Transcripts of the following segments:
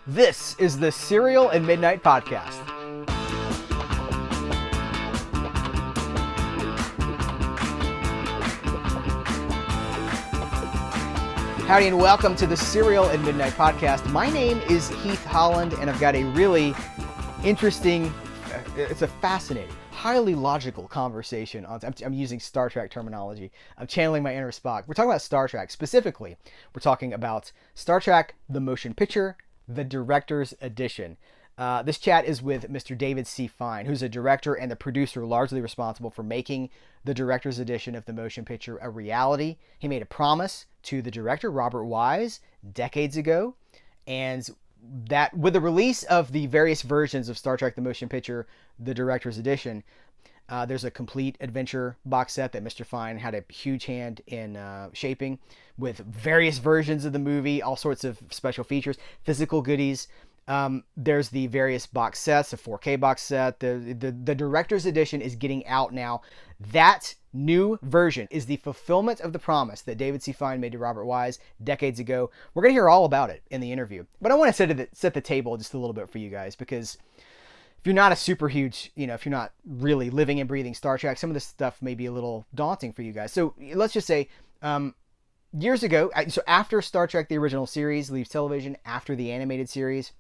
This is the Cereal and Midnight podcast. Howdy and welcome to the Cereal and Midnight podcast. My name is Heath Holland and I've got a really interesting, it's a fascinating, highly logical conversation. I'm using Star Trek terminology. I'm channeling my inner Spock. We're talking about Star Trek. Specifically, we're talking about Star Trek, the motion picture, the director's edition. This chat is with Mr. David C. Fein, who's a director and the producer largely responsible for making the director's edition of the motion picture a reality. He made a promise to the director, Robert Wise, decades ago, and that with the release of the various versions of Star Trek the motion picture, the director's edition, there's a complete adventure box set that Mr. Fein had a huge hand in shaping, with various versions of the movie, all sorts of special features, physical goodies. There's the various box sets, a 4K box set. The director's edition is getting out now. That new version is the fulfillment of the promise that David C. Fein made to Robert Wise decades ago. We're going to hear all about it in the interview. But I want to set the table just a little bit for you guys, because if you're not a super huge, if you're not really living and breathing Star Trek, some of this stuff may be a little daunting for you guys. So let's just say, years ago, so after Star Trek the original series leaves television, after the animated series,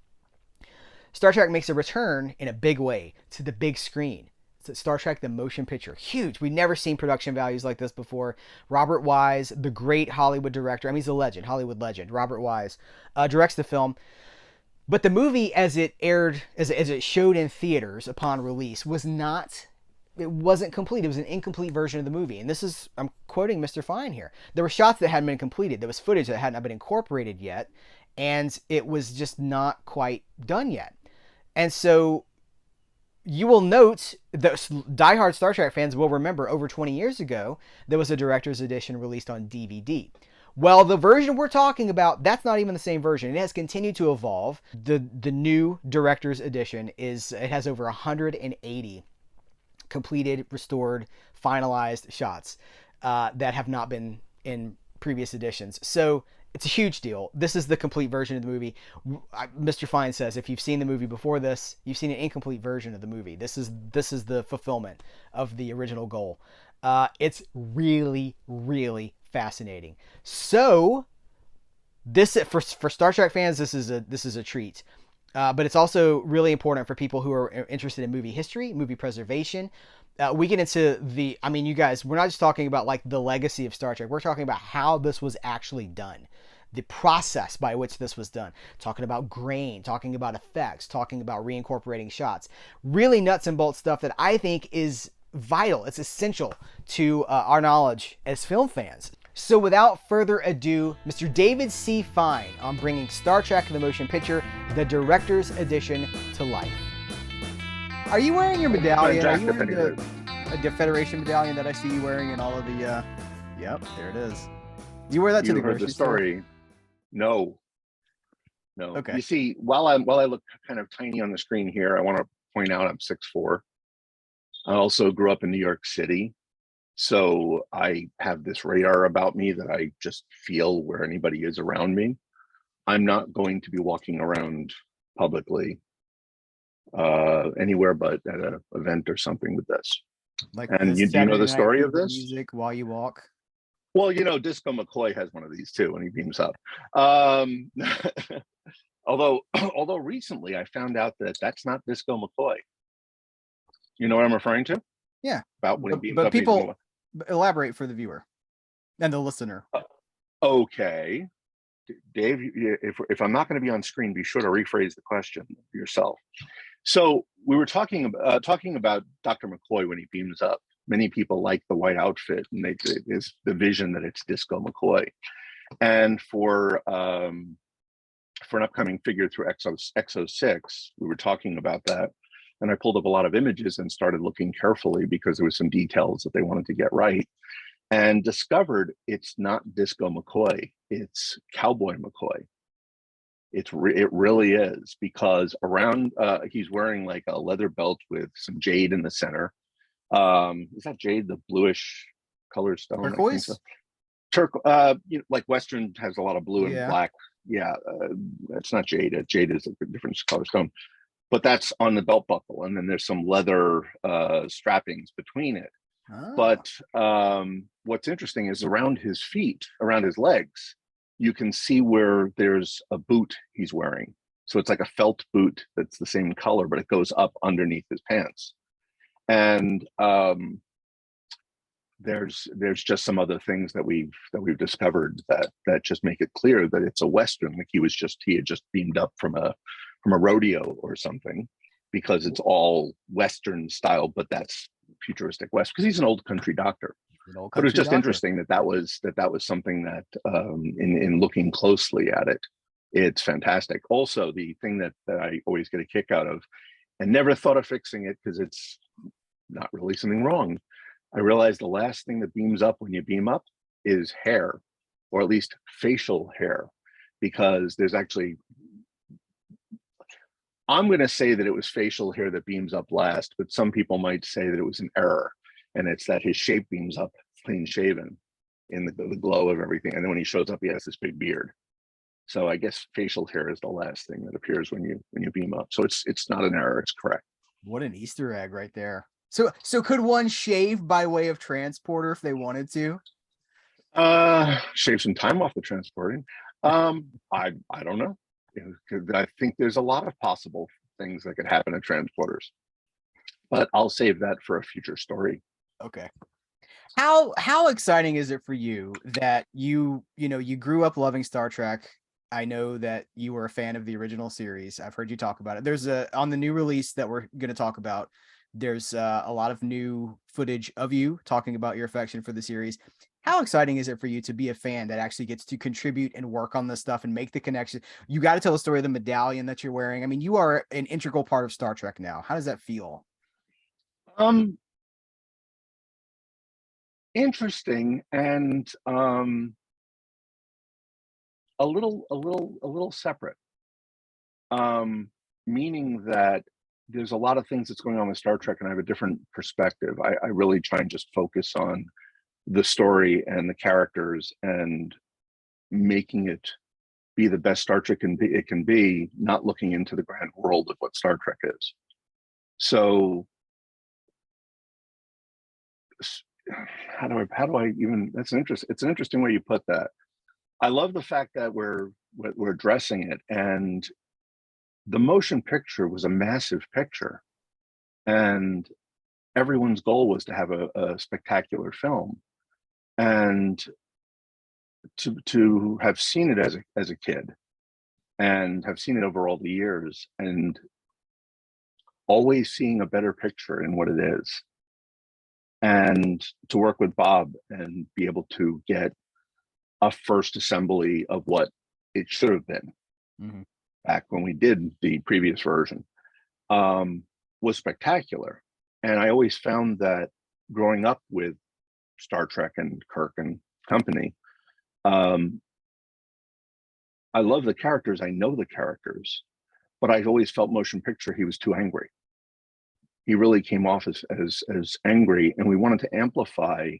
Star Trek makes a return in a big way to the big screen. It's Star Trek the motion picture. Huge. We've never seen production values like this before. Robert Wise, the great Hollywood director, he's a legend, Hollywood legend. Robert Wise directs the film. But the movie, as it aired, as it showed in theaters upon release, wasn't complete. It was an incomplete version of the movie. And I'm quoting Mr. Fein here. There were shots that hadn't been completed. There was footage that hadn't been incorporated yet. And it was just not quite done yet. And so you will note that diehard Star Trek fans will remember over 20 years ago, there was a director's edition released on DVD. Well, the version we're talking about, that's not even the same version. It has continued to evolve. The new director's edition it has over 180 completed, restored, finalized shots that have not been in previous editions. So it's a huge deal. This is the complete version of the movie. Mr. Fein says if you've seen the movie before this, you've seen an incomplete version of the movie. This is the fulfillment of the original goal. It's really, really fascinating. So this for Star Trek fans, this is a treat. But it's also really important for people who are interested in movie history, movie preservation. We get into you guys, we're not just talking about like the legacy of Star Trek. We're talking about how this was actually done. The process by which this was done. Talking about grain, talking about effects, talking about reincorporating shots. Really nuts and bolts stuff that I think is vital. It's essential to our knowledge as film fans. So without further ado, Mr. David C. Fein on bringing Star Trek the motion picture, the director's edition, to life. Are you wearing your medallion? Are you wearing the Federation medallion that I see you wearing in all of the... Yep, there it is. Do you wear that to the grocery store? No. Okay. You see, while I look kind of tiny on the screen here, I want to point out I'm 6'4". I also grew up in New York City. So I have this radar about me that I just feel where anybody is around me. I'm not going to be walking around publicly anywhere but at an event or something with this. Do you know the story of this? Music while you walk. Well, Disco McCoy has one of these too when he beams up. Although recently I found out that that's not Disco McCoy. You know what I'm referring to? Yeah. About when he beams but up. People elaborate for the viewer and the listener. Okay. Dave, if I'm not going to be on screen, be sure to rephrase the question yourself. So we were talking about Dr. McCoy when he beams up. Many people like the white outfit, and it's the vision that it's Disco McCoy. And for an upcoming figure through Exo6, we were talking about that. And I pulled up a lot of images and started looking carefully because there was some details that they wanted to get right, and discovered it's not Disco McCoy, it's Cowboy McCoy. It really is, because around he's wearing like a leather belt with some jade in the center. Is that jade the bluish colored stone? Turquoise? Like Western has a lot of blue and black yeah, it's not jade. Jade is a different color stone, but that's on the belt buckle, and then there's some leather strappings between it. Ah. But what's interesting is around his feet, around his legs, you can see where there's a boot he's wearing. So it's like a felt boot that's the same color, but it goes up underneath his pants. And there's just some other things that we've discovered that just make it clear that it's a Western. Like he had just beamed up from a rodeo or something, because it's all Western style, but that's futuristic West, because he's an old country doctor. An old But it was country just doctor. interesting that was something that in looking closely at it, it's fantastic. Also, the thing that I always get a kick out of, and never thought of fixing it because it's not really something wrong. I realized the last thing that beams up when you beam up is hair, or at least facial hair, because there's actually, I'm going to say that it was facial hair that beams up last, but some people might say that it was an error, and it's that his shape beams up clean shaven in the glow of everything, and then when he shows up, he has this big beard. So I guess facial hair is the last thing that appears when you beam up. So it's not an error; it's correct. What an Easter egg right there. So could one shave by way of transporter if they wanted to? Shave some time off the transporting. I don't know. I think there's a lot of possible things that could happen at transporters, but I'll save that for a future story. Okay. How exciting is it for you that you grew up loving Star Trek? I know that you were a fan of the original series. I've heard you talk about it. There's on the new release that we're going to talk about. There's a lot of new footage of you talking about your affection for the series. How exciting is it for you to be a fan that actually gets to contribute and work on this stuff and make the connection? You got to tell the story of the medallion that you're wearing. I mean, you are an integral part of Star Trek now. How does that feel? Um, Interesting, and a little separate. Meaning that there's a lot of things that's going on with Star Trek, and I have a different perspective. I really try and just focus on the story and the characters, and making it be the best Star Trek it can be, not looking into the grand world of what Star Trek is. So how do I even, it's an interesting way you put that. I love the fact that we're addressing it, and the motion picture was a massive picture, and everyone's goal was to have a spectacular film. And to have seen it as a kid, and have seen it over all the years, and always seeing a better picture in what it is, and to work with Bob and be able to get a first assembly of what it should have been Mm-hmm. back when we did the previous version, was spectacular. And I always found that growing up with Star Trek and Kirk and company, um, I love the characters. I know the characters, but I always felt motion picture he was too angry. He really came off as angry, and we wanted to amplify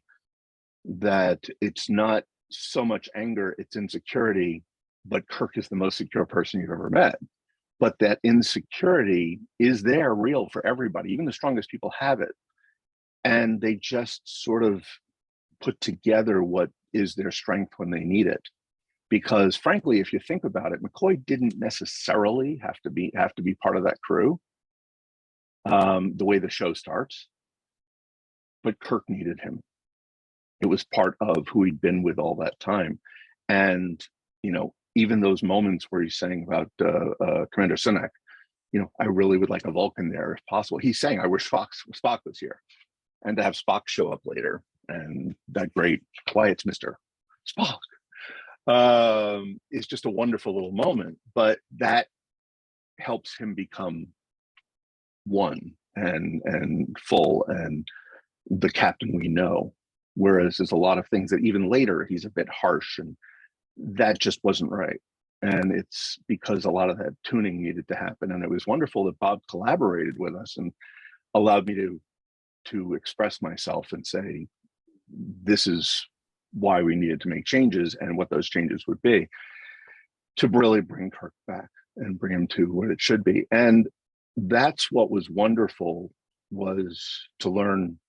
that it's not so much anger, it's insecurity. But Kirk is the most secure person you've ever met. But that insecurity is there, real for everybody. Even the strongest people have it, and they just sort of put together what is their strength when they need it. Because frankly, if you think about it, McCoy didn't necessarily have to be part of that crew, the way the show starts, but Kirk needed him. It was part of who he'd been with all that time. And even those moments where he's saying about Commander Sinek, I really would like a Vulcan there if possible. He's saying, I wish Spock was here. And to have Spock show up later, and that great, quiet, Mr. Spock, is just a wonderful little moment. But that helps him become one and full, and the captain we know. Whereas there's a lot of things that even later he's a bit harsh, and that just wasn't right. And it's because a lot of that tuning needed to happen. And it was wonderful that Bob collaborated with us and allowed me to express myself and say, this is why we needed to make changes and what those changes would be. to really bring Kirk back and bring him to what it should be. And that's what was wonderful, was to learn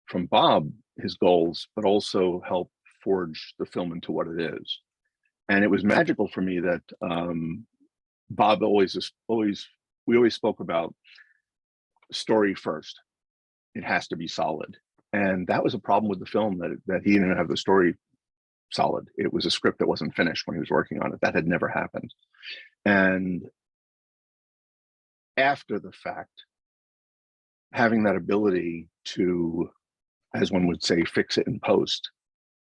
from Bob his goals, but also help forge the film into what it is. And it was magical for me that Bob we always spoke about story first. It has to be solid. And that was a problem with the film, that he didn't have the story solid. It was a script that wasn't finished when he was working on it. That had never happened. And after the fact, having that ability to, as one would say, fix it in post,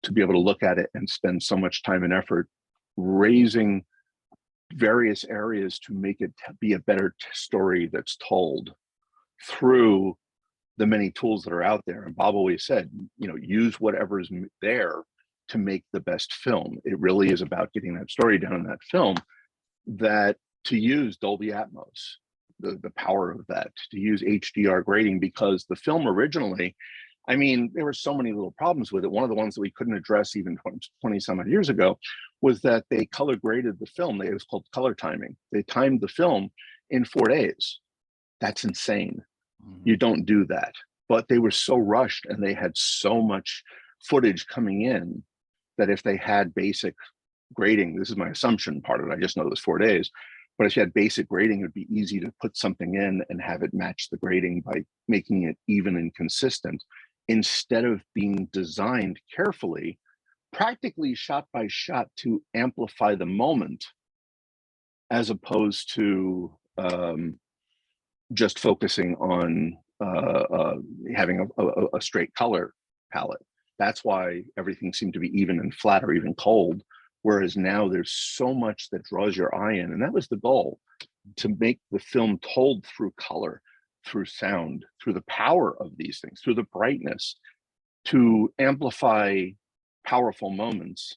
to be able to look at it and spend so much time and effort raising various areas to make it be a better story that's told through the many tools that are out there. And Bob always said, use whatever's there to make the best film. It really is about getting that story down in that film, that to use Dolby Atmos, the power of that, to use HDR grading, because the film originally, I mean, there were so many little problems with it. One of the ones that we couldn't address even 20 some odd years ago was that they color graded the film. It was called color timing. They timed the film in 4 days. That's insane. You don't do that. But they were so rushed and they had so much footage coming in that if they had basic grading, this is my assumption part of it, I just know it was 4 days, but if you had basic grading, it would be easy to put something in and have it match the grading by making it even and consistent, instead of being designed carefully, practically shot by shot, to amplify the moment, as opposed to just focusing on having a straight color palette. That's why everything seemed to be even and flat or even cold. Whereas now there's so much that draws your eye in. And that was the goal, to make the film told through color, through sound, through the power of these things, through the brightness, to amplify powerful moments.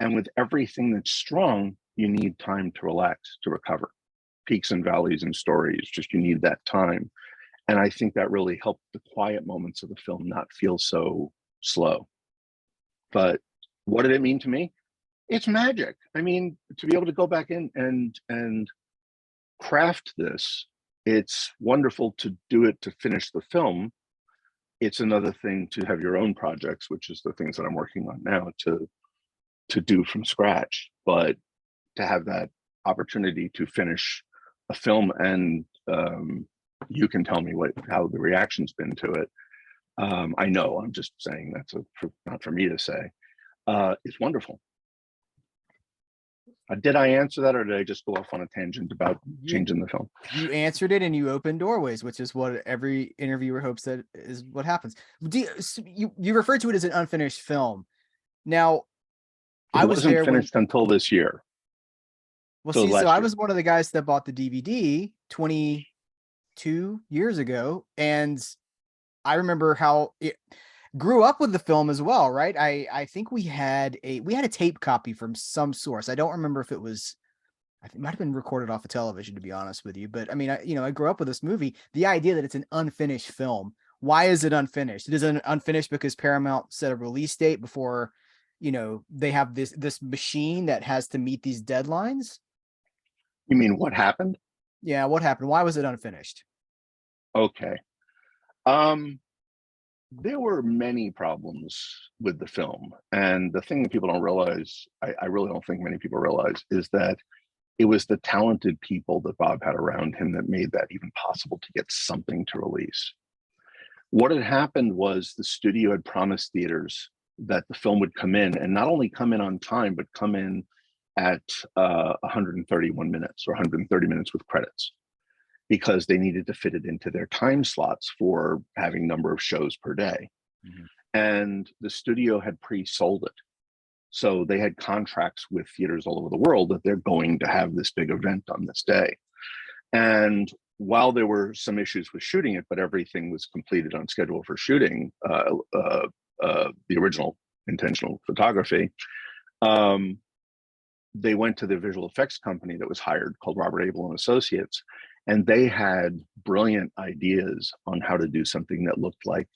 And with everything that's strong, you need time to relax, to recover. Peaks and valleys and stories, just you need that time. And I think that really helped the quiet moments of the film not feel so slow. But what did it mean to me? It's magic. I mean, to be able to go back in and craft this, it's wonderful to do it to finish the film. It's another thing to have your own projects, which is the things that I'm working on now, to do from scratch. But to have that opportunity to finish a film, and you can tell me how the reaction's been to it. I know, I'm just saying that's not for me to say. It's wonderful. Did I answer that, or did I just go off on a tangent about changing the film? You answered it, and you opened doorways, which is what every interviewer hopes that is what happens. You referred to it as an unfinished film. Now, I wasn't finished until this year. Well, so I was one of the guys that bought the DVD 22 years ago, and I remember how it grew up with the film as well, right? I think we had a tape copy from some source. I don't remember if it was, I think it might have been recorded off of television, to be honest with you. But I mean, I grew up with this movie. The idea that it's an unfinished film. Why is it unfinished? It isn't unfinished because Paramount set a release date before, they have this machine that has to meet these deadlines. You mean what happened? Yeah, what happened? Why was it unfinished? Okay. There were many problems with the film. And the thing that people don't realize, I really don't think many people realize, is that it was the talented people that Bob had around him that made that even possible to get something to release. What had happened was the studio had promised theaters that the film would come in, and not only come in on time, but come in at 131 minutes or 130 minutes with credits, because they needed to fit it into their time slots for having number of shows per day. Mm-hmm. And the studio had pre-sold it. So they had contracts with theaters all over the world that they're going to have this big event on this day. And while there were some issues with shooting it, but everything was completed on schedule for shooting the original intentional photography, they went to the visual effects company that was hired, called Robert Abel and Associates. And they had brilliant ideas on how to do something that looked like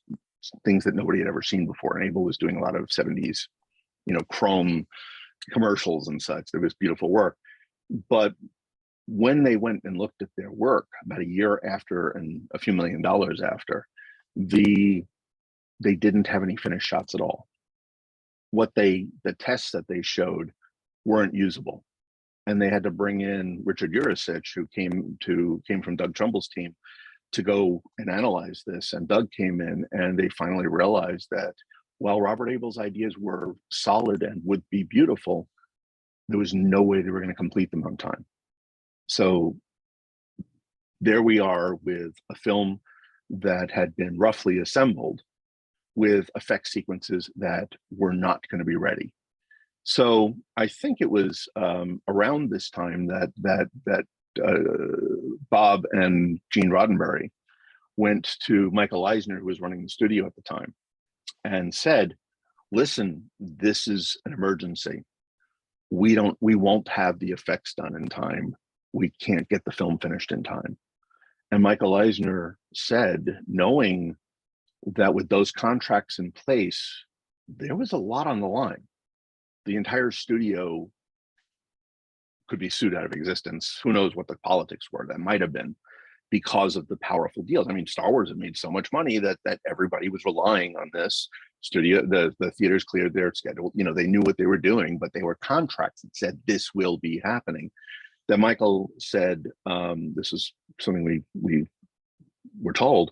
things that nobody had ever seen before. And Abel was doing a lot of 70s, chrome commercials and such. It was beautiful work. But when they went and looked at their work about a year after and a few $1 million after, they didn't have any finished shots at all. The tests that they showed weren't usable. And they had to bring in Richard Urasich, who came from Doug Trumbull's team, to go and analyze this. And Doug came in, and they finally realized that while Robert Abel's ideas were solid and would be beautiful, there was no way they were going to complete them on time. So there we are with a film that had been roughly assembled with effect sequences that were not going to be ready. So I think it was around this time that Bob and Gene Roddenberry went to Michael Eisner, who was running the studio at the time, and said, "Listen, this is an emergency. We won't have the effects done in time. We can't get the film finished in time." And Michael Eisner said, knowing that with those contracts in place, there was a lot on the line. The entire studio could be sued out of existence. Who knows what the politics were? That might have been because of the powerful deals. I mean, Star Wars had made so much money that everybody was relying on this studio. The theaters cleared their schedule. You know, they knew what they were doing, but they were contracts that said this will be happening. That Michael said, this is something we were told,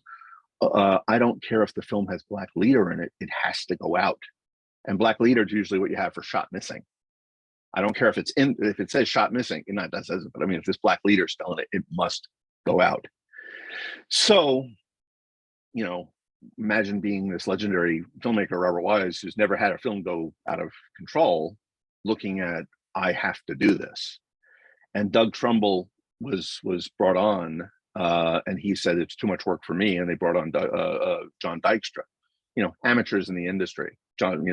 I don't care if the film has black leader in it, it has to go out. And black leader is usually what you have for shot missing. I don't care if if it says shot missing, not that says it, but I mean, if this black leader is still in it, it must go out. So, you know, imagine being this legendary filmmaker, Robert Wise, who's never had a film go out of control, looking at, I have to do this. And Doug Trumbull was brought on, and he said, it's too much work for me. And they brought on John Dykstra, you know, amateurs in the industry. Doug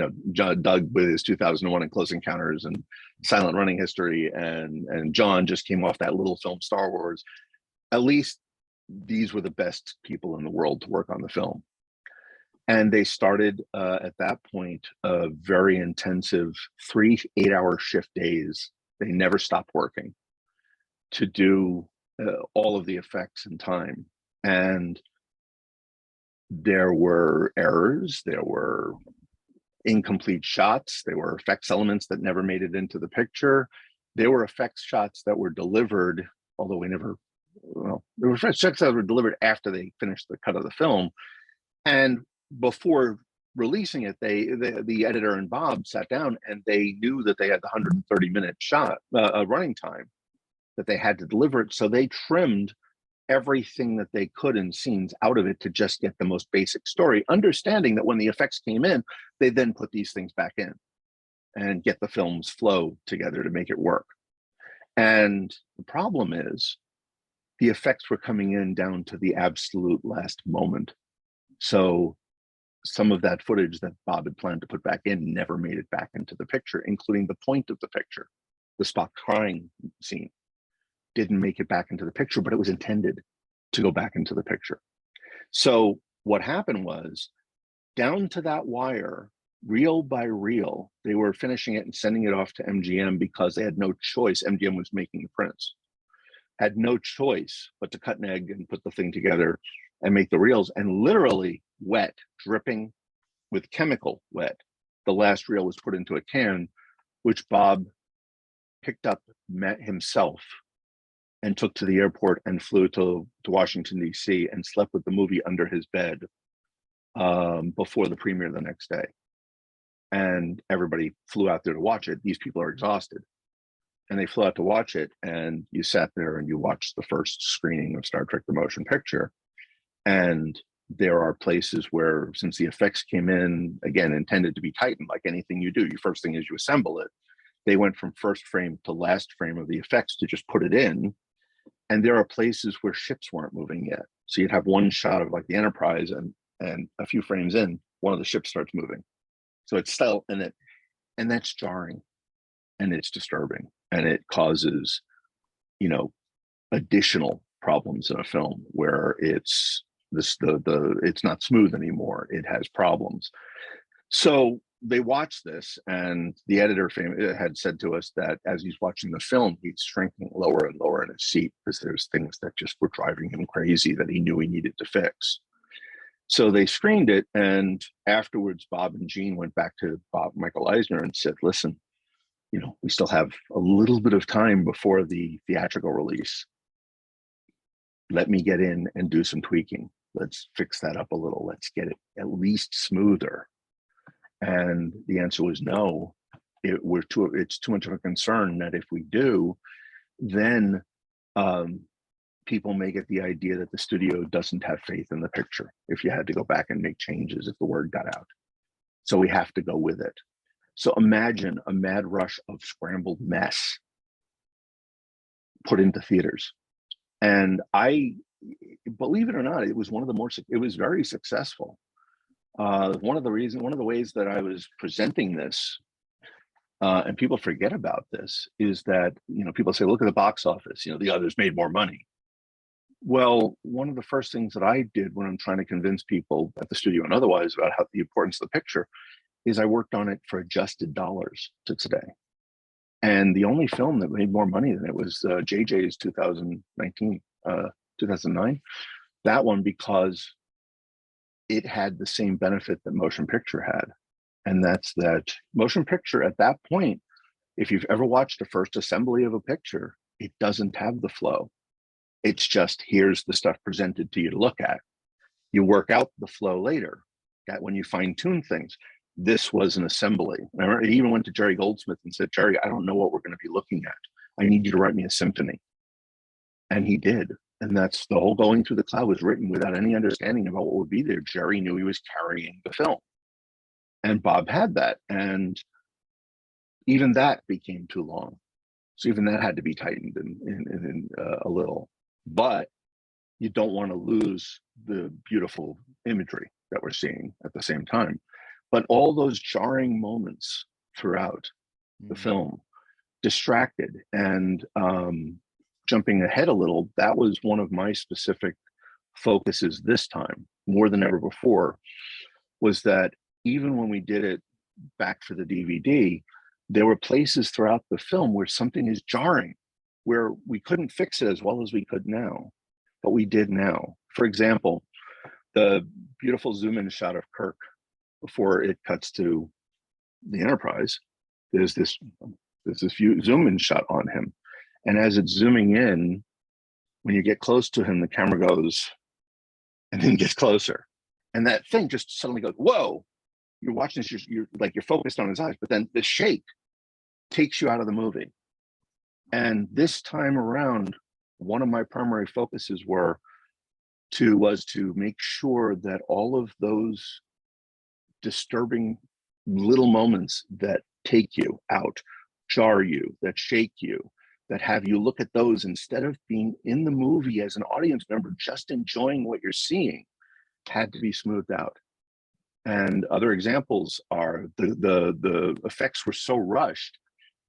with his 2001 and Close Encounters and Silent Running History, and John just came off that little film Star Wars. At least these were the best people in the world to work on the film. And they started at that point a very intensive 3 8-hour shift days. They never stopped working to do all of the effects in time. And there were errors, there were incomplete shots, there were effects elements that never made it into the picture. There were effects shots that were delivered, although there were effects shots that were delivered after they finished the cut of the film. And before releasing it, the editor and Bob sat down and they knew that they had the 130-minute shot running time that they had to deliver it. So they trimmed everything that they could in scenes out of it to just get the most basic story, understanding that when the effects came in, they then put these things back in and get the film's flow together to make it work. And the problem is the effects were coming in down to the absolute last moment. So some of that footage that Bob had planned to put back in never made it back into the picture, including the point of the picture, the Spock crying scene. Didn't make it back into the picture, but it was intended to go back into the picture. So what happened was, down to that wire, reel by reel, they were finishing it and sending it off to MGM because they had no choice. MGM was making the prints, had no choice but to cut an egg and put the thing together and make the reels. And literally wet, dripping with chemical wet, the last reel was put into a can, which Bob picked up, met himself, and took to the airport and flew to Washington, D.C. and slept with the movie under his bed before the premiere the next day. And everybody flew out there to watch it. These people are exhausted. And they flew out to watch it, and you sat there and you watched the first screening of Star Trek: The Motion Picture. And there are places where, since the effects came in, again, intended to be tightened, like anything you do, your first thing is you assemble it. They went from first frame to last frame of the effects to just put it in. And there are places where ships weren't moving yet. So you'd have one shot of like the Enterprise, and a few frames in, one of the ships starts moving. So it's still, and that's jarring, and it's disturbing, and it causes, additional problems in a film where it's not smooth anymore. It has problems. So they watched this, and the editor had said to us that as he's watching the film, he's shrinking lower and lower in his seat because there's things that just were driving him crazy that he knew he needed to fix. So they screened it, and afterwards, Bob and Gene went back to Michael Eisner and said, listen, we still have a little bit of time before the theatrical release. Let me get in and do some tweaking. Let's fix that up a little. Let's get it at least smoother. And the answer was no. It's too much of a concern that if we do, then people may get the idea that the studio doesn't have faith in the picture if you had to go back and make changes if the word got out. So we have to go with it. So imagine a mad rush of scrambled mess put into theaters. And I, believe it or not, it was it was very successful. One of the ways that I was presenting this, and people forget about this, is that, people say, look at the box office, the others made more money. Well, one of the first things that I did when I'm trying to convince people at the studio and otherwise about the importance of the picture is I worked on it for adjusted dollars to today. And the only film that made more money than it was JJ's 2009. That one, because it had the same benefit that motion picture had. And that's that motion picture at that point, if you've ever watched the first assembly of a picture, it doesn't have the flow. It's just, here's the stuff presented to you to look at. You work out the flow later, when you fine tune things. This was an assembly. I remember he even went to Jerry Goldsmith and said, Jerry, I don't know what we're going to be looking at. I need you to write me a symphony. And he did. And that's the whole Going Through the Cloud was written without any understanding about what would be there. Jerry knew he was carrying the film. And Bob had that. And even that became too long. So even that had to be tightened in a little. But you don't want to lose the beautiful imagery that we're seeing at the same time. But all those jarring moments throughout the film distracted. And jumping ahead a little, that was one of my specific focuses this time, more than ever before, was that even when we did it back for the DVD, there were places throughout the film where something is jarring, where we couldn't fix it as well as we could now, but we did now. For example, the beautiful zoom in shot of Kirk before it cuts to the Enterprise, there's this zoom in shot on him. And as it's zooming in, when you get close to him, the camera goes and then gets closer. And that thing just suddenly goes, whoa, you're watching this, you're focused on his eyes, but then the shake takes you out of the movie. And this time around, one of my primary focuses was to make sure that all of those disturbing little moments that take you out, jar you, that shake you, that have you look at those instead of being in the movie as an audience member, just enjoying what you're seeing, had to be smoothed out. And other examples are the effects were so rushed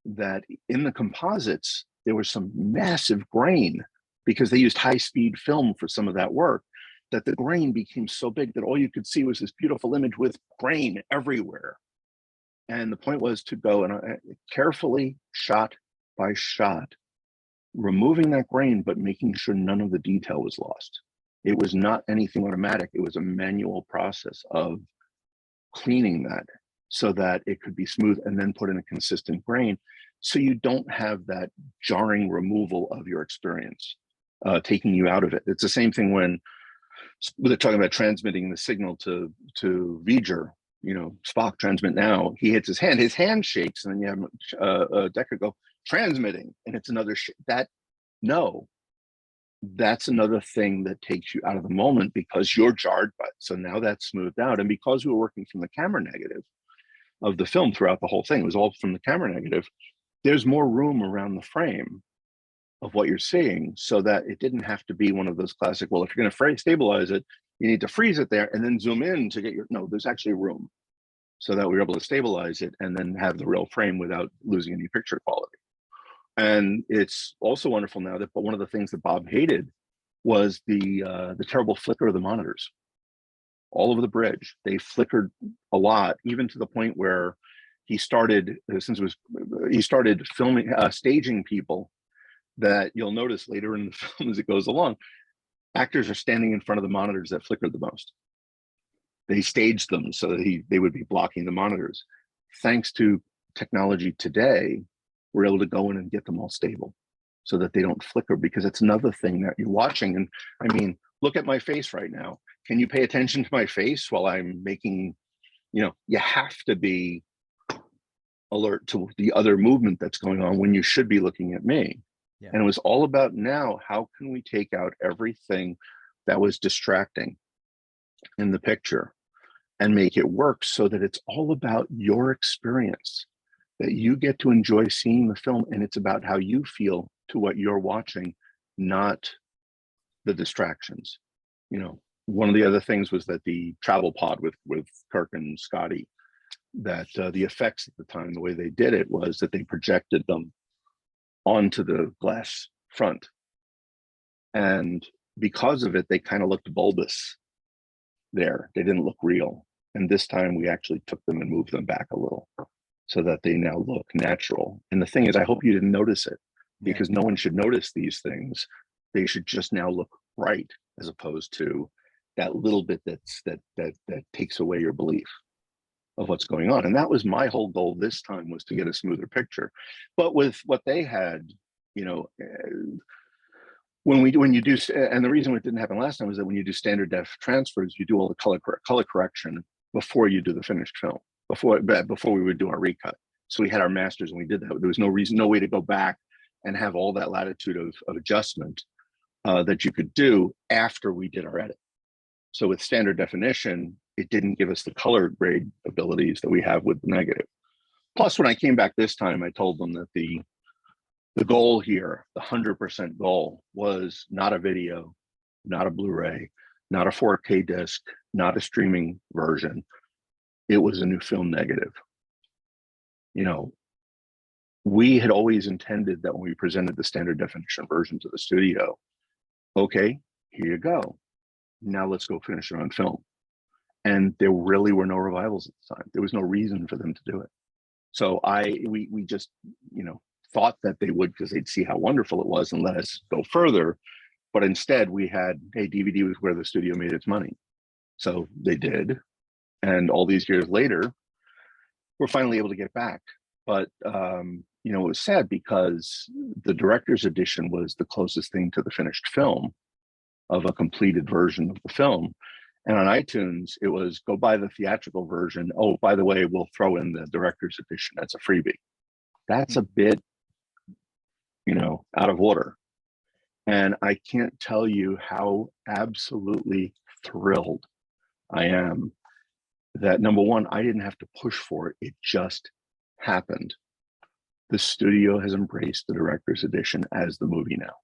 that in the composites, there was some massive grain because they used high-speed film for some of that work, that the grain became so big that all you could see was this beautiful image with grain everywhere. And the point was to go and carefully, shot by shot, removing that grain, but making sure none of the detail was lost. It was not anything automatic. It was a manual process of cleaning that so that it could be smooth and then put in a consistent grain. So you don't have that jarring removal of your experience, taking you out of it. It's the same thing when they're talking about transmitting the signal to V'ger, Spock transmit now, he hits his hand shakes, and then you have Decker go transmitting, and it's another that's another thing that takes you out of the moment because you're jarred by it. So now that's smoothed out. And because we were working from the camera negative of the film throughout the whole thing, it was all from the camera negative, there's more room around the frame of what you're seeing so that it didn't have to be one of those classic, well, if you're going to stabilize it, you need to freeze it there and then zoom in to get no, there's actually room so that we were able to stabilize it and then have the real frame without losing any picture quality. And it's also wonderful now that, but one of the things that Bob hated was the terrible flicker of the monitors. all over the bridge. They flickered a lot, even to the point where he started, he started filming, staging people that you'll notice later in the film as it goes along. Actors are standing in front of the monitors that flickered the most. They staged them so that they would be blocking the monitors. Thanks to technology today, we're able to go in and get them all stable so that they don't flicker, because it's another thing that you're watching. And I mean, look at my face right now. Can you pay attention to my face while I'm making, you have to be alert to the other movement that's going on when you should be looking at me. Yeah. And it was all about, now, how can we take out everything that was distracting in the picture and make it work so that it's all about your experience, that you get to enjoy seeing the film, and it's about how you feel to what you're watching, not the distractions. One of the other things was that the travel pod with Kirk and Scotty, that the effects at the time, the way they did it was that they projected them onto the glass front. And because of it, they kind of looked bulbous there. They didn't look real. And this time we actually took them and moved them back a little so that they now look natural. And the thing is, I hope you didn't notice it, because no one should notice these things. They should just now look right, as opposed to that little bit that takes away your belief of what's going on. And that was my whole goal this time, was to get a smoother picture. But with what they had, when you do, and the reason it didn't happen last time was that when you do standard def transfers, you do all the color correction before you do the finished film, before we would do our recut. So we had our masters and we did that. There was no way to go back and have all that latitude of adjustment that you could do after we did our edit. So with standard definition, it didn't give us the color grade abilities that we have with the negative. Plus, when I came back this time, I told them that the goal here, the 100% goal, was not a video, not a Blu-ray, not a 4K disc, not a streaming version. It was a new film negative. We had always intended that when we presented the standard definition version to the studio, okay, here you go. Now let's go finish it on film. And there really were no revivals at the time. There was no reason for them to do it. So we just, thought that they would, because they'd see how wonderful it was and let us go further. But instead we had, hey, DVD was where the studio made its money. So they did. And all these years later, we're finally able to get back. But, it was sad, because the director's edition was the closest thing to the finished film, of a completed version of the film. And on iTunes, it was, go buy the theatrical version. Oh, by the way, we'll throw in the director's edition. That's a freebie. That's a bit, out of order. And I can't tell you how absolutely thrilled I am that, number one, I didn't have to push for it. It just happened. The studio has embraced the director's edition as the movie now.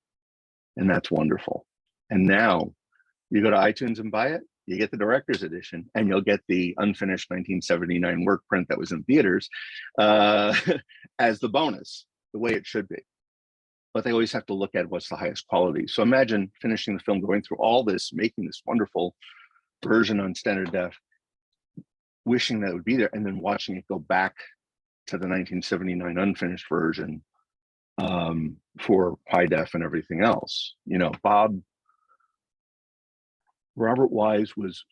And that's wonderful. And now you go to iTunes and buy it, you get the director's edition, and you'll get the unfinished 1979 work print that was in theaters as the bonus, the way it should be. But they always have to look at what's the highest quality. So imagine finishing the film, going through all this, making this wonderful version on standard def, wishing that it would be there, and then watching it go back to the 1979 unfinished version for high def and everything else. Robert Wise was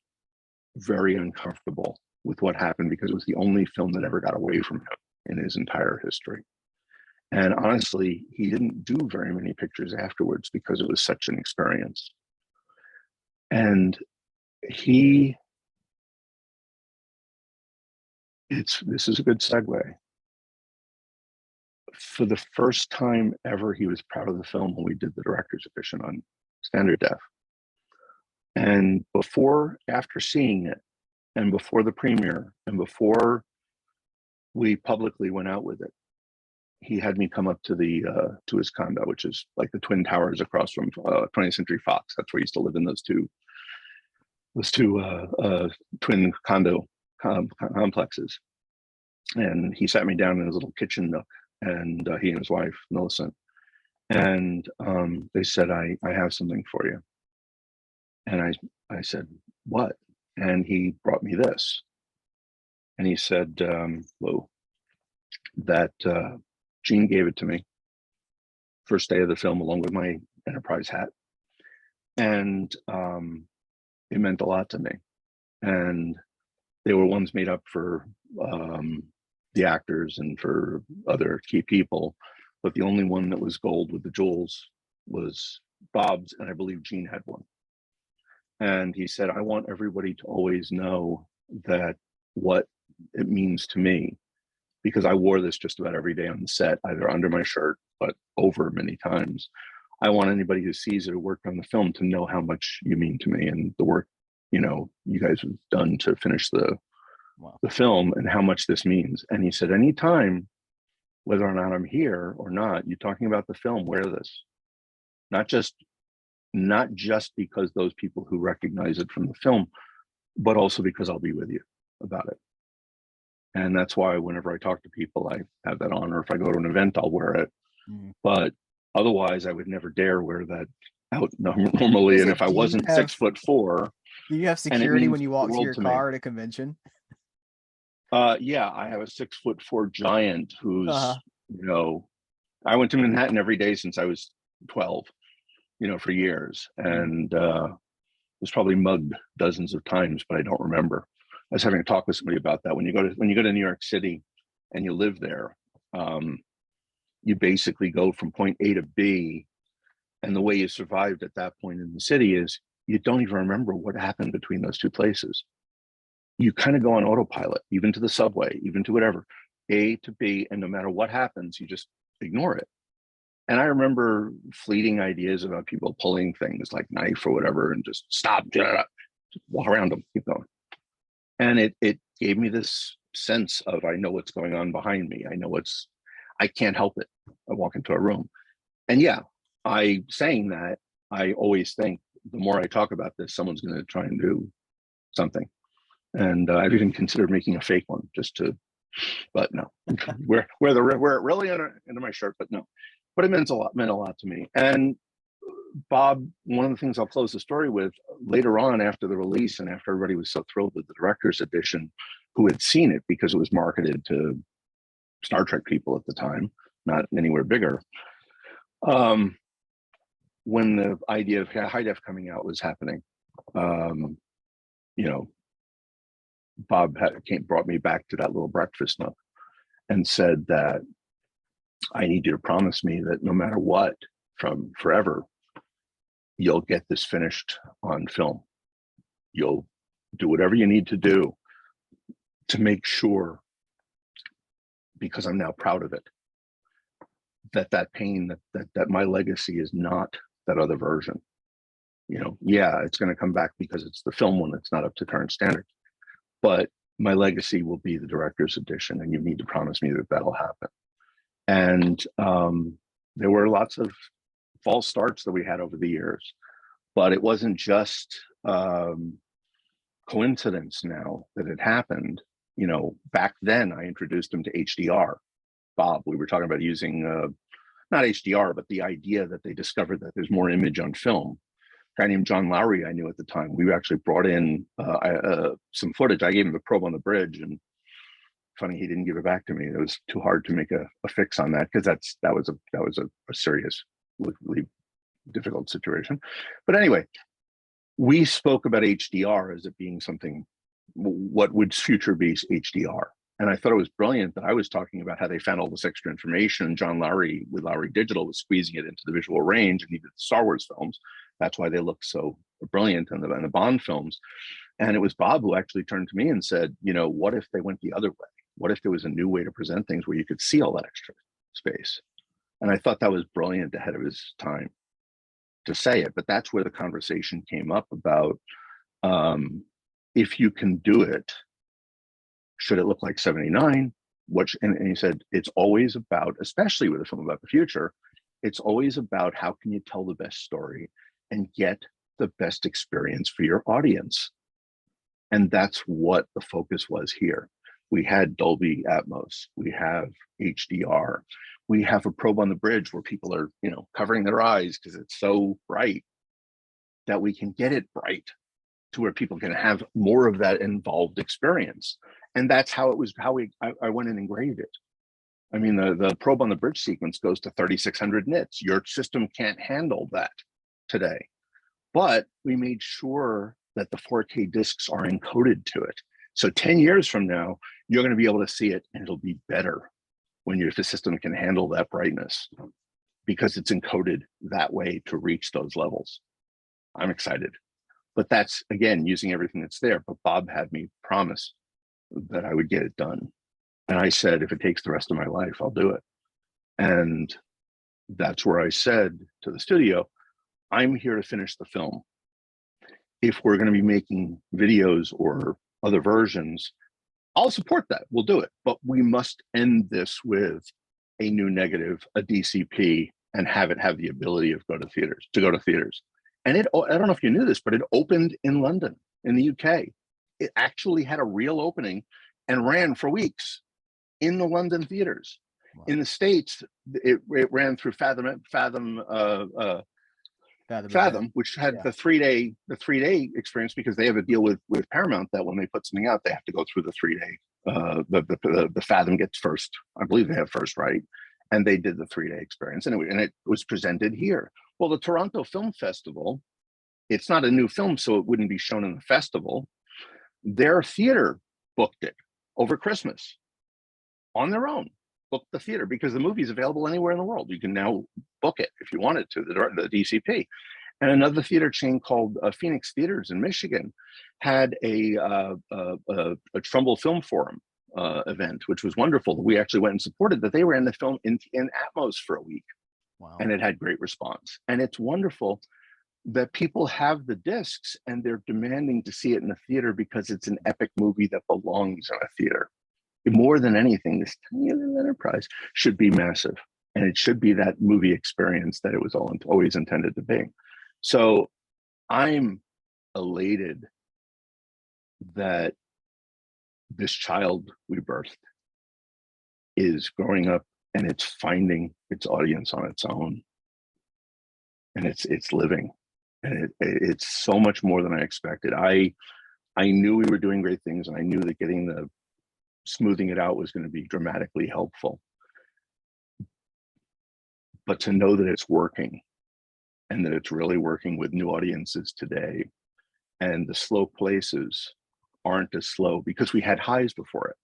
very uncomfortable with what happened, because it was the only film that ever got away from him in his entire history. And honestly, he didn't do very many pictures afterwards, because it was such an experience. And this is a good segue. For the first time ever, he was proud of the film when we did the director's edition on standard def. And after seeing it, and before the premiere, and before we publicly went out with it, he had me come up to his condo, which is like the Twin Towers across from 20th Century Fox. That's where he used to live, in those two twin condo complexes. And he sat me down in his little kitchen nook, and he and his wife, Millicent. And they said, I have something for you. And I said, what? and he brought me this. And he said, Lou, that Gene gave it to me first day of the film, along with my Enterprise hat. And it meant a lot to me. And they were ones made up for the actors and for other key people. But the only one that was gold with the jewels was Bob's, and I believe Gene had one. And he said, I want everybody to always know that what it means to me, because I wore this just about every day on the set, either under my shirt, but over many times. I want anybody who sees it or worked on the film to know how much you mean to me and the work, you know, you guys have done to finish the film and how much this means. And he said, anytime, whether or not I'm here or not, you're talking about the film, wear this. Not just because those people who recognize it from the film, but also because I'll be with you about it. And that's why whenever I talk to people, I have that on, or if I go to an event, I'll wear it. But otherwise, I would never dare wear that out normally. And if I wasn't 6'4", do you have security when you walk to your car at a convention? Yeah, I have a 6'4" giant who's, you know, I went to Manhattan every day since I was 12, you know, for years, and was probably mugged dozens of times, but I don't remember. I was having a talk with somebody about that. When you go to New York City and you live there, you basically go from point A to B, and the way you survived at that point in the city is you don't even remember what happened between those two places. You kind of go on autopilot, even to the subway, even to whatever, A to B, and no matter what happens, you just ignore it. And I remember fleeting ideas about people pulling things like knife or whatever and just stop, just walk around them, keep going. And it gave me this sense of, I know what's going on behind me. I can't help it. I walk into a room. And yeah, saying that, I always think the more I talk about this, someone's going to try and do something. And I've even considered making a fake one but no, wear it really under my shirt, but no. But it meant a lot to me. And Bob, one of the things I'll close the story with, later on after the release and after everybody was so thrilled with the director's edition, who had seen it because it was marketed to Star Trek people at the time, not anywhere bigger. When the idea of high def coming out was happening, you know, Bob brought me back to that little breakfast nook and said that I need you to promise me that no matter what, from forever, you'll get this finished on film. You'll do whatever you need to do to make sure, because I'm now proud of it, that pain, that my legacy is not that other version. You know, yeah, it's going to come back because it's the film one that's not up to current standards, but my legacy will be the director's edition, and you need to promise me that that'll happen. And there were lots of false starts that we had over the years, but it wasn't just coincidence now that it happened. You know, back then I introduced him to HDR. Bob, we were talking about using not HDR, but the idea that they discovered that there's more image on film. A guy named John Lowry I knew at the time. We actually brought in some footage. I gave him the probe on the bridge, and funny he didn't give it back to me. It was too hard to make a fix on that, because that was a serious, really difficult situation. But anyway, we spoke about HDR as it being something, what would future be HDR? And I thought it was brilliant that I was talking about how they found all this extra information, and John Lowry with Lowry Digital was squeezing it into the visual range, and he did the Star Wars films. That's why they look so brilliant in the Bond films. And it was Bob who actually turned to me and said, you know, what if they went the other way? What if there was a new way to present things where you could see all that extra space? And I thought that was brilliant ahead of his time to say it. But that's where the conversation came up about, if you can do it, should it look like 79? And he said, it's always about, especially with a film about the future, it's always about how can you tell the best story and get the best experience for your audience. And that's what the focus was here. We had Dolby Atmos, we have HDR, we have a probe on the bridge where people are, you know, covering their eyes because it's so bright, that we can get it bright to where people can have more of that involved experience. And that's how it was, I went and engraved it. I mean, the probe on the bridge sequence goes to 3,600 nits. Your system can't handle that today. But we made sure that the 4K discs are encoded to it. So 10 years from now, you're going to be able to see it and it'll be better when the system can handle that brightness because it's encoded that way to reach those levels. I'm excited. But that's, again, using everything that's there. But Bob had me promise that I would get it done. And I said, if it takes the rest of my life, I'll do it. And that's where I said to the studio, I'm here to finish the film. If we're going to be making videos or other versions, I'll support that. We'll do it. But we must end this with a new negative, a DCP, and have it have the ability of go to theaters. And it, I don't know if you knew this, but it opened in London, in the UK. It actually had a real opening and ran for weeks in the London theaters. Wow. In the States, it ran through Fathom, which had the 3-day experience, because they have a deal with Paramount that when they put something out, they have to go through the 3-day. The Fathom gets first. I believe they have first right, and they did the 3-day experience, and it was presented here. Well, the Toronto Film Festival, it's not a new film, so it wouldn't be shown in the festival. Their theater booked it over Christmas on their own. Booked the theater because the movie is available anywhere in the world. You can now book it if you wanted to, the DCP. And another theater chain called Phoenix Theaters in Michigan had a Trumbull Film Forum event, which was wonderful. We actually went and supported that. They ran the film in Atmos for a week. Wow. And it had great response. And it's wonderful that people have the discs and they're demanding to see it in the theater because it's an epic movie that belongs in a theater. More than anything, this tiny little enterprise should be massive, and it should be that movie experience that it was always intended to be. So I'm elated that this child we birthed is growing up and it's finding its audience on its own, and it's living, and it's so much more than I expected. I knew we were doing great things, and I knew that getting the smoothing it out was going to be dramatically helpful. But to know that it's working, and that it's really working with new audiences today, and the slow places aren't as slow because we had highs before it,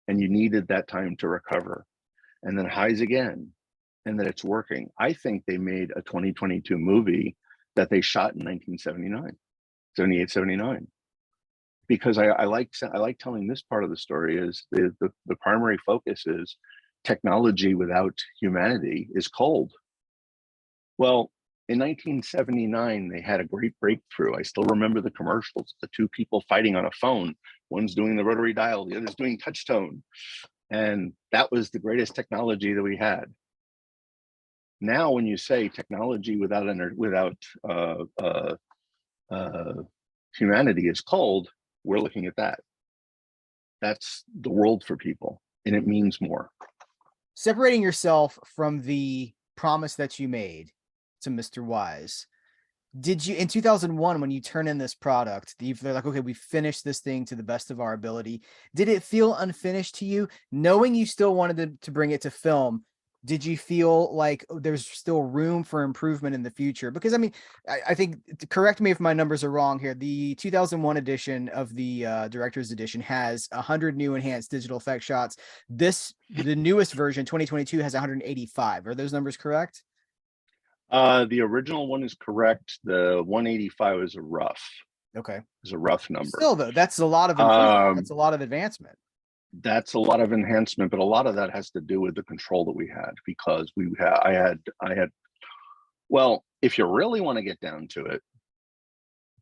and you needed that time to recover, and then highs again, and that it's working. I think they made a 2022 movie that they shot in 1978, 79. Because I like telling this part of the story is the primary focus is technology without humanity is cold. Well, in 1979, they had a great breakthrough. I still remember the commercials, the two people fighting on a phone. One's doing the rotary dial, the other's doing touch tone. And that was the greatest technology that we had. Now, when you say technology without humanity is cold, we're looking at that. That's the world for people, and it means more. Separating yourself from the promise that you made to Mr. Wise, did you, in 2001, when you turn in this product, they're like, okay, we finished this thing to the best of our ability. Did it feel unfinished to you, knowing you still wanted to bring it to film? Did you feel like there's still room for improvement in the future? Because I mean, I think, correct me if my numbers are wrong here, the 2001 edition of the director's edition has 100 new enhanced digital effect shots. The newest version, 2022, has 185. Are those numbers correct? The original one is correct. The 185 is a rough. Okay. Is a rough number. Still though, that's a lot of improvement. That's a lot of advancement. That's a lot of enhancement, but a lot of that has to do with the control that we had, because I had, well, if you really want to get down to it,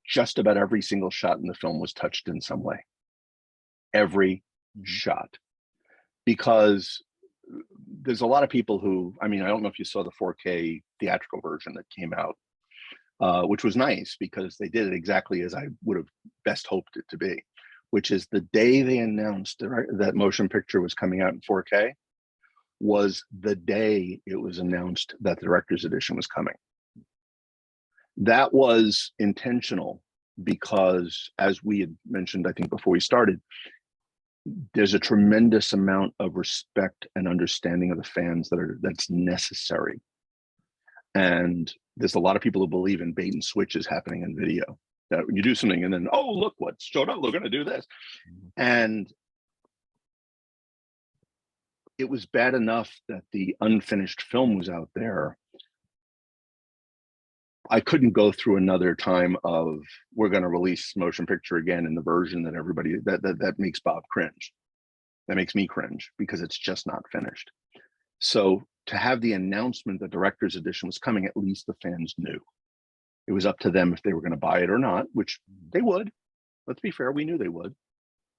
just about every single shot in the film was touched in some way. Every shot. Because there's a lot of people who, I mean, I don't know if you saw the 4K theatrical version that came out, which was nice because they did it exactly as I would have best hoped it to be, which is the day they announced that motion picture was coming out in 4K was the day it was announced that the director's edition was coming. That was intentional because, as we had mentioned, I think before we started, there's a tremendous amount of respect and understanding of the fans that's necessary. And there's a lot of people who believe in bait and switches happening in video, that when you do something and then, oh, look what showed up, we're going to do this. And it was bad enough that the unfinished film was out there. I couldn't go through another time of, we're going to release motion picture again in the version that everybody, that makes Bob cringe. That makes me cringe, because it's just not finished. So to have the announcement that director's edition was coming, at least the fans knew. It was up to them if they were going to buy it or not, which they would. Let's be fair, we knew they would.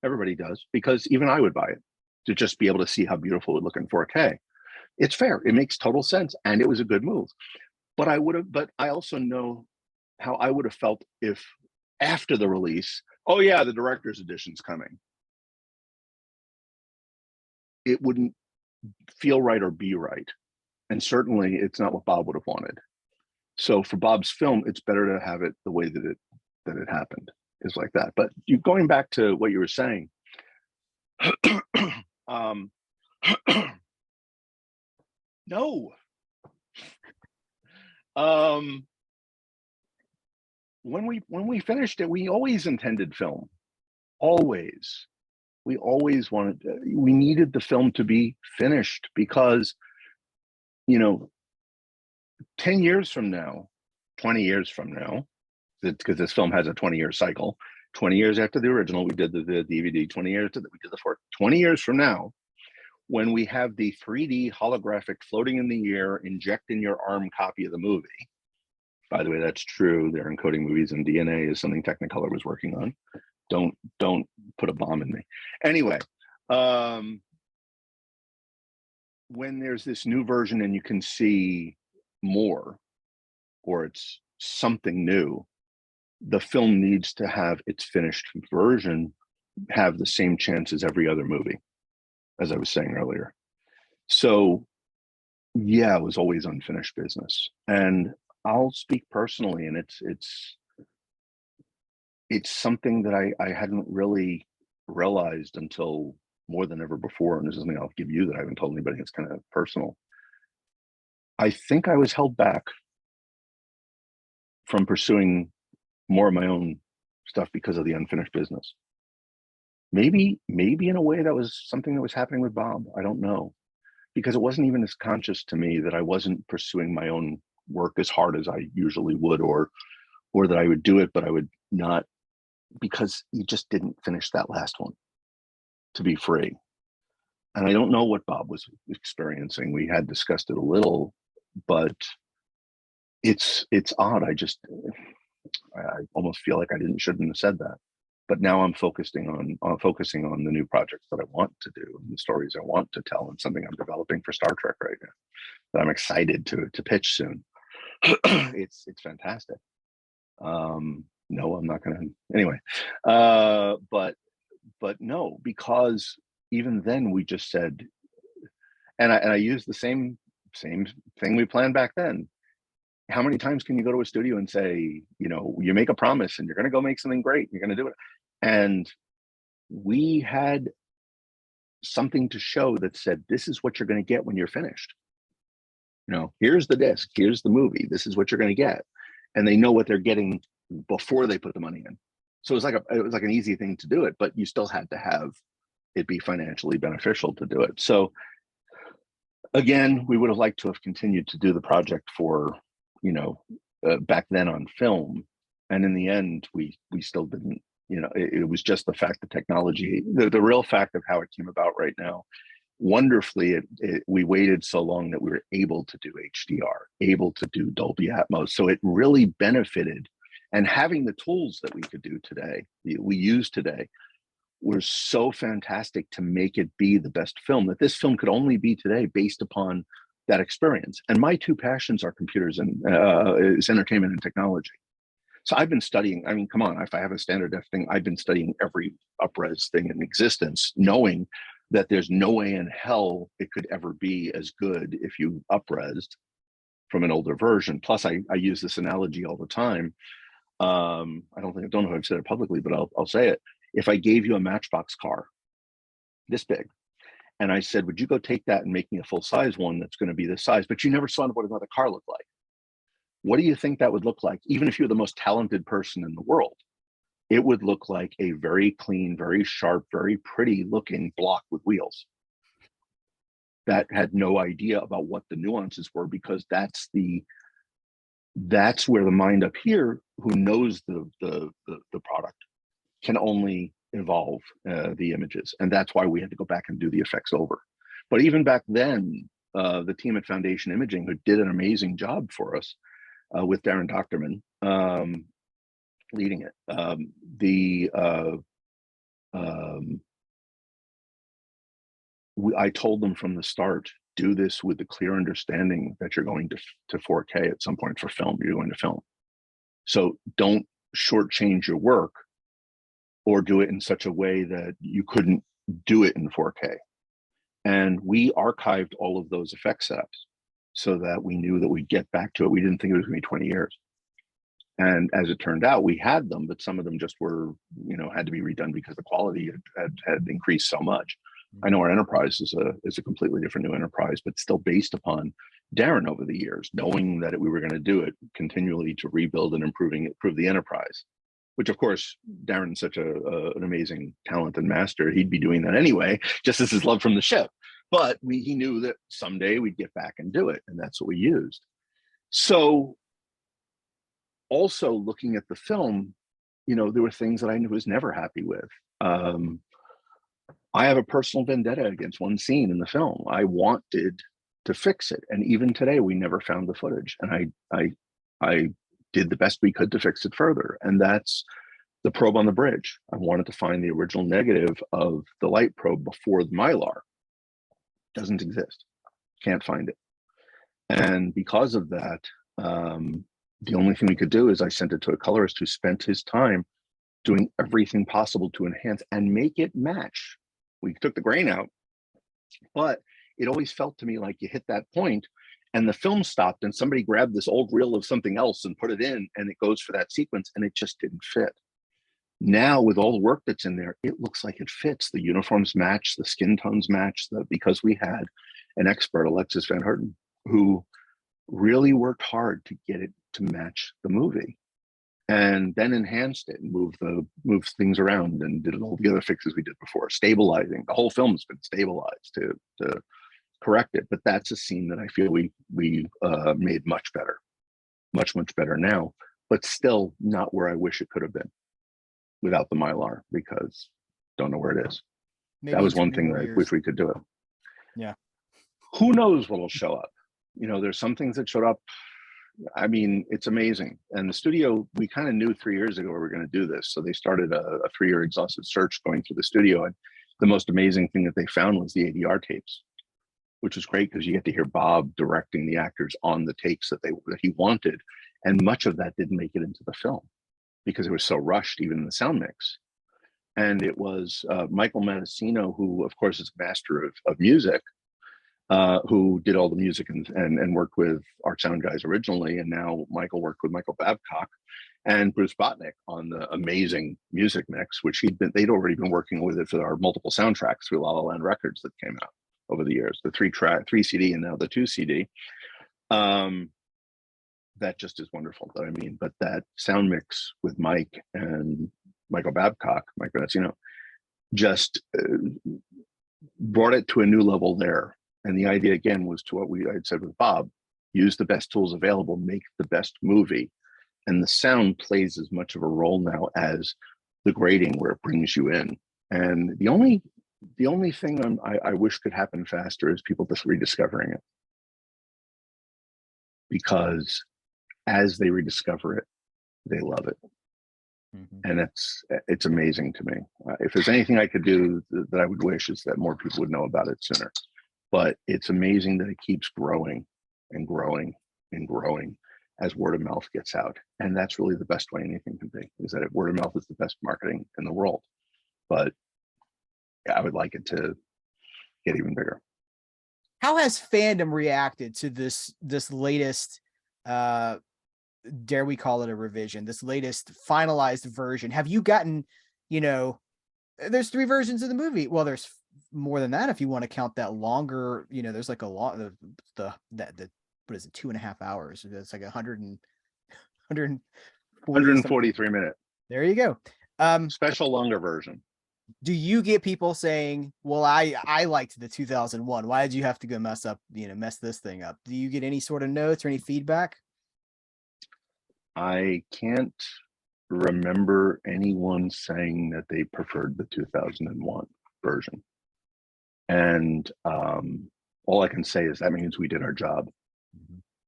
Everybody does, because even I would buy it to just be able to see how beautiful it would look in 4K. It's fair. It makes total sense, and it was a good move. But I also know how I would have felt if after the release, oh yeah, the director's edition's coming. It wouldn't feel right or be right. And certainly it's not what Bob would have wanted. So for Bob's film, it's better to have it the way that it happened, is like that. But going back to what you were saying, no. When we finished it, we always intended film. Always. We always we needed the film to be finished, because, 10 years from now, 20 years from now, because this film has a 20-year cycle, 20 years after the original, we did the DVD, 20 years we did the 20 years from now, when we have the 3D holographic floating in the air, inject in your arm copy of the movie. By the way, that's true. They're encoding movies in DNA, is something Technicolor was working on. Don't put a bomb in me. Anyway, when there's this new version and you can see more, or it's something new, the film needs to have its finished version have the same chance as every other movie, as I was saying earlier. So yeah, it was always unfinished business. And I'll speak personally, and it's something that I hadn't really realized until more than ever before. And this is something I'll give you that I haven't told anybody. It's kind of personal. I think I was held back from pursuing more of my own stuff because of the unfinished business. Maybe in a way that was something that was happening with Bob. I don't know, because it wasn't even as conscious to me that I wasn't pursuing my own work as hard as I usually would, or that I would do it, but I would not, because you just didn't finish that last one to be free. And I don't know what Bob was experiencing. We had discussed it a little, but it's odd. I almost feel like I shouldn't have said that. But now I'm focusing on the new projects that I want to do, and the stories I want to tell, and something I'm developing for Star Trek right now that I'm excited to pitch soon. It's fantastic. No, I'm not going to. Anyway, but no, because even then we just said, and I used the same thing we planned back then. How many times can you go to a studio and say, you make a promise and you're going to go make something great, you're going to do it, and we had something to show that said, this is what you're going to get when you're finished. Here's the disc, here's the movie, this is what you're going to get, and they know what they're getting before they put the money in. So it was like an easy thing to do it, but you still had to have it be financially beneficial to do it. So again, we would have liked to have continued to do the project for, back then on film, and in the end, we still didn't. It was just the fact, the technology, the real fact of how it came about right now. Wonderfully, we waited so long that we were able to do HDR, able to do Dolby Atmos. So it really benefited. And having the tools that we could do today, we use today, was so fantastic to make it be the best film, that this film could only be today based upon that experience. And my two passions are computers and is entertainment and technology. So I've been studying, I mean, come on, if I have a standard def thing, I've been studying every up-res thing in existence, knowing that there's no way in hell it could ever be as good if you up-resed from an older version. Plus, I use this analogy all the time. I don't know if I've said it publicly, but I'll say it. If I gave you a Matchbox car this big, and I said, would you go take that and make me a full size one that's going to be this size, but you never saw what another car looked like, what do you think that would look like? Even if you're the most talented person in the world, it would look like a very clean, very sharp, very pretty looking block with wheels that had no idea about what the nuances were, because that's where the mind up here, who knows the product, can only evolve the images. And that's why we had to go back and do the effects over. But even back then, the team at Foundation Imaging, who did an amazing job for us, with Darren Doctorman leading it, I told them from the start, do this with the clear understanding that you're going to 4K at some point for film. You're going to film. So don't shortchange your work or do it in such a way that you couldn't do it in 4K. And we archived all of those effect setups so that we knew that we'd get back to it. We didn't think it was going to be 20 years. And as it turned out, we had them, but some of them just were, had to be redone because the quality had increased so much. I know our enterprise is a completely different new enterprise, but still based upon Darren over the years, knowing that we were going to do it continually to rebuild and improve the enterprise, which of course, Darren's such an amazing talent and master. He'd be doing that anyway, just as his love from the ship. But he knew that someday we'd get back and do it. And that's what we used. So also looking at the film, there were things that I was never happy with. I have a personal vendetta against one scene in the film. I wanted to fix it. And even today, we never found the footage. And I did the best we could to fix it further. And that's the probe on the bridge. I wanted to find the original negative of the light probe before the Mylar. Doesn't exist. Can't find it. And because of that, the only thing we could do is I sent it to a colorist who spent his time doing everything possible to enhance and make it match. We took the grain out, but it always felt to me like you hit that point and the film stopped and somebody grabbed this old reel of something else and put it in and it goes for that sequence and it just didn't fit. Now with all the work that's in there, it looks like it fits. The uniforms match, the skin tones match, because we had an expert, Alexis Van Herten, who really worked hard to get it to match the movie, and then enhanced it and moved things around and did all the other fixes we did before, stabilizing. The whole film's been stabilized to correct it. But that's a scene that I feel we made much better, much better now, but still not where I wish it could have been without the Mylar, because don't know where it is. Maybe that was one thing that I wish we could do it. Yeah. Who knows what'll show up? There's some things that showed up. I mean, it's amazing. And the studio, we kind of knew 3 years ago we were going to do this. So they started a 3-year exhaustive search going through the studio. And the most amazing thing that they found was the ADR tapes, which was great because you get to hear Bob directing the actors on the takes that he wanted. And much of that didn't make it into the film because it was so rushed, even in the sound mix. And it was Michael Mendocino, who of course is master of music, who did all the music and worked with our sound guys originally. And now Michael worked with Michael Babcock and Bruce Botnick on the amazing music mix, which they'd already been working with it for our multiple soundtracks through La La Land Records that came out over the years, the 3 CD and now the 2 CD. That just is wonderful. I mean, but that sound mix with Mike and Michael Babcock, Mike Mendocino, just brought it to a new level there. And the idea again was to what I had said with Bob: use the best tools available, make the best movie. And the sound plays as much of a role now as the grading, where it brings you in. And the only thing I wish could happen faster is people just rediscovering it, because as they rediscover it, they love it. Mm-hmm. And it's amazing to me. If there's anything I could do that I would wish, is that more people would know about it sooner. But it's amazing that it keeps growing and growing and growing as word of mouth gets out. And that's really the best way anything can be, is that word of mouth is the best marketing in the world. But yeah, I would like it to get even bigger. How has fandom reacted to this latest dare we call it a revision, this latest finalized version, have you gotten, there's 3 versions of the movie. Well, there's more than that if you want to count that longer. There's like a lot of the what is it, 2.5 hours? It's like 143 minute. There you go. Special longer version. Do you get people saying, well, I liked the 2001, why did you have to go mess this thing up? Do you get any sort of notes or any feedback? I can't remember anyone saying that they preferred the 2001 version. And all I can say is that means we did our job,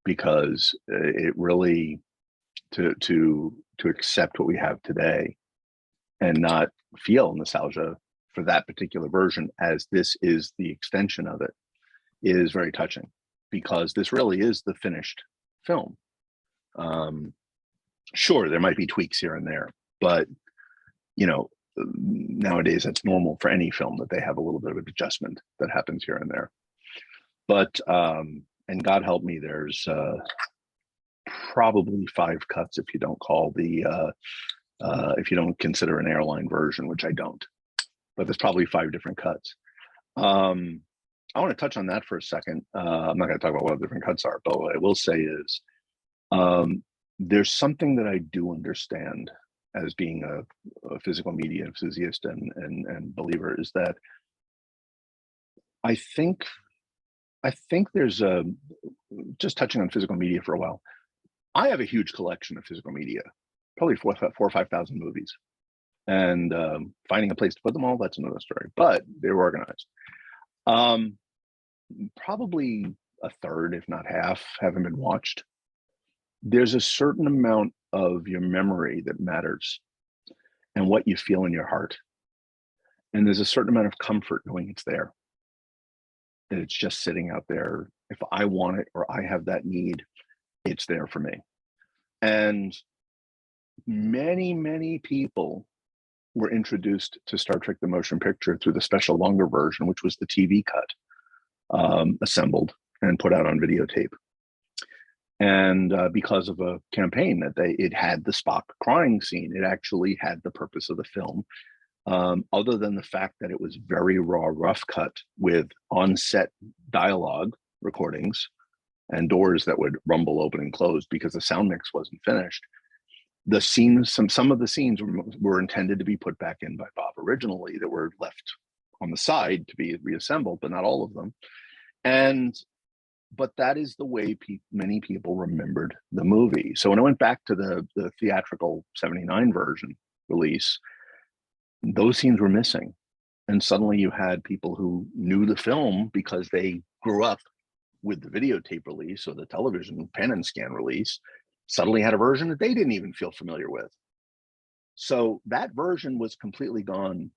because it really, to accept what we have today and not feel nostalgia for that particular version, as this is the extension of it, is very touching, because this really is the finished film. Sure, there might be tweaks here and there, but nowadays it's normal for any film that they have a little bit of an adjustment that happens here and there. But and God help me, there's probably 5 cuts if you don't if you don't consider an airline version, which I don't. But there's probably 5 different cuts. I want to touch on that for a second. I'm not going to talk about what the different cuts are, but what I will say is there's something that I do understand as being a physical media enthusiast and believer, is that I think there's just touching on physical media for a while. I have a huge collection of physical media, probably 4,000 or 5,000 movies, and finding a place to put them all, that's another story, but they're organized. Probably a third, if not half, haven't been watched. There's a certain amount of your memory that matters and what you feel in your heart. And there's a certain amount of comfort knowing it's there, that it's just sitting out there. If I want it or I have that need, it's there for me. And many, many people were introduced to Star Trek the Motion Picture through the special longer version, which was the TV cut, assembled and put out on videotape. And because of a campaign that it had the Spock crying scene, it actually had the purpose of the film. Other than the fact that it was very raw, rough cut with on-set dialogue recordings and doors that would rumble open and close because the sound mix wasn't finished. The scenes, some of the scenes were intended to be put back in by Bob originally, that were left on the side to be reassembled, but not all of them. But that is the way many people remembered the movie. So when I went back to the theatrical 79 version release, those scenes were missing. And suddenly you had people who knew the film because they grew up with the videotape release or the television pan and scan release, suddenly had a version that they didn't even feel familiar with. So that version was completely gone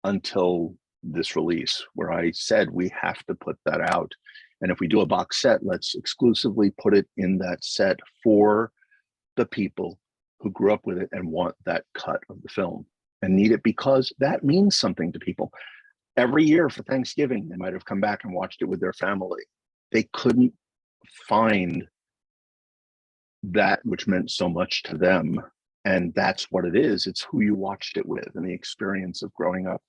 until this release, where I said we have to put that out. And if we do a box set, let's exclusively put it in that set for the people who grew up with it and want that cut of the film and need it, because that means something to people. Every year for Thanksgiving, they might have come back and watched it with their family. They couldn't find that which meant so much to them. And that's what it is. It's who you watched it with and the experience of growing up,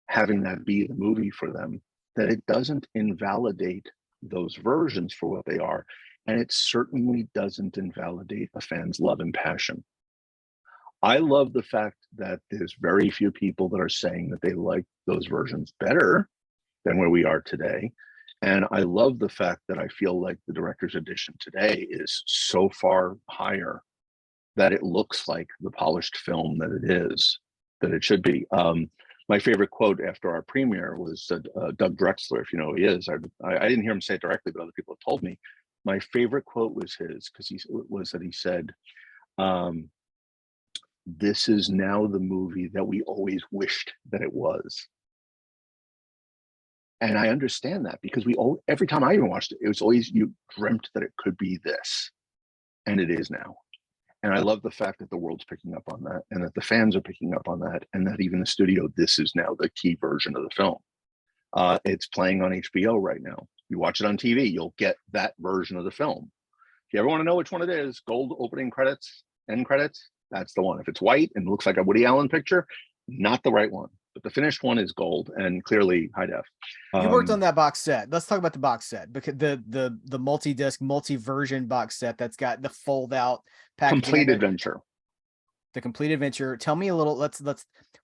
having that be the movie for them, that it doesn't invalidate those versions for what they are. And it certainly doesn't invalidate a fan's love and passion. I love the fact that there's very few people that are saying that they like those versions better than where we are today. And I love the fact that I feel like the director's edition today is so far higher that it looks like the polished film that it is, that it should be. My favorite quote after our premiere was Doug Drexler, if you know who he is. I didn't hear him say it directly, but other people have told me. My favorite quote was his, because he said, "This is now the movie that we always wished that it was." And I understand that, because every time I even watched it, it was always, you dreamt that it could be this, and it is now. And I love the fact that the world's picking up on that, and that the fans are picking up on that, and that even the studio, this is now the key version of the film. It's playing on HBO right now. You watch it on TV, you'll get that version of the film. If you ever want to know which one it is, gold opening credits, end credits, that's the one. If it's white and looks like a Woody Allen picture, not the right one. But the finished one is gold and clearly high def. You worked on that box set. Let's talk about the box set, because the multi-disc, multi-version box set that's got the fold-out packaging. Complete Adventure. The Complete Adventure. Tell me a little. Let's.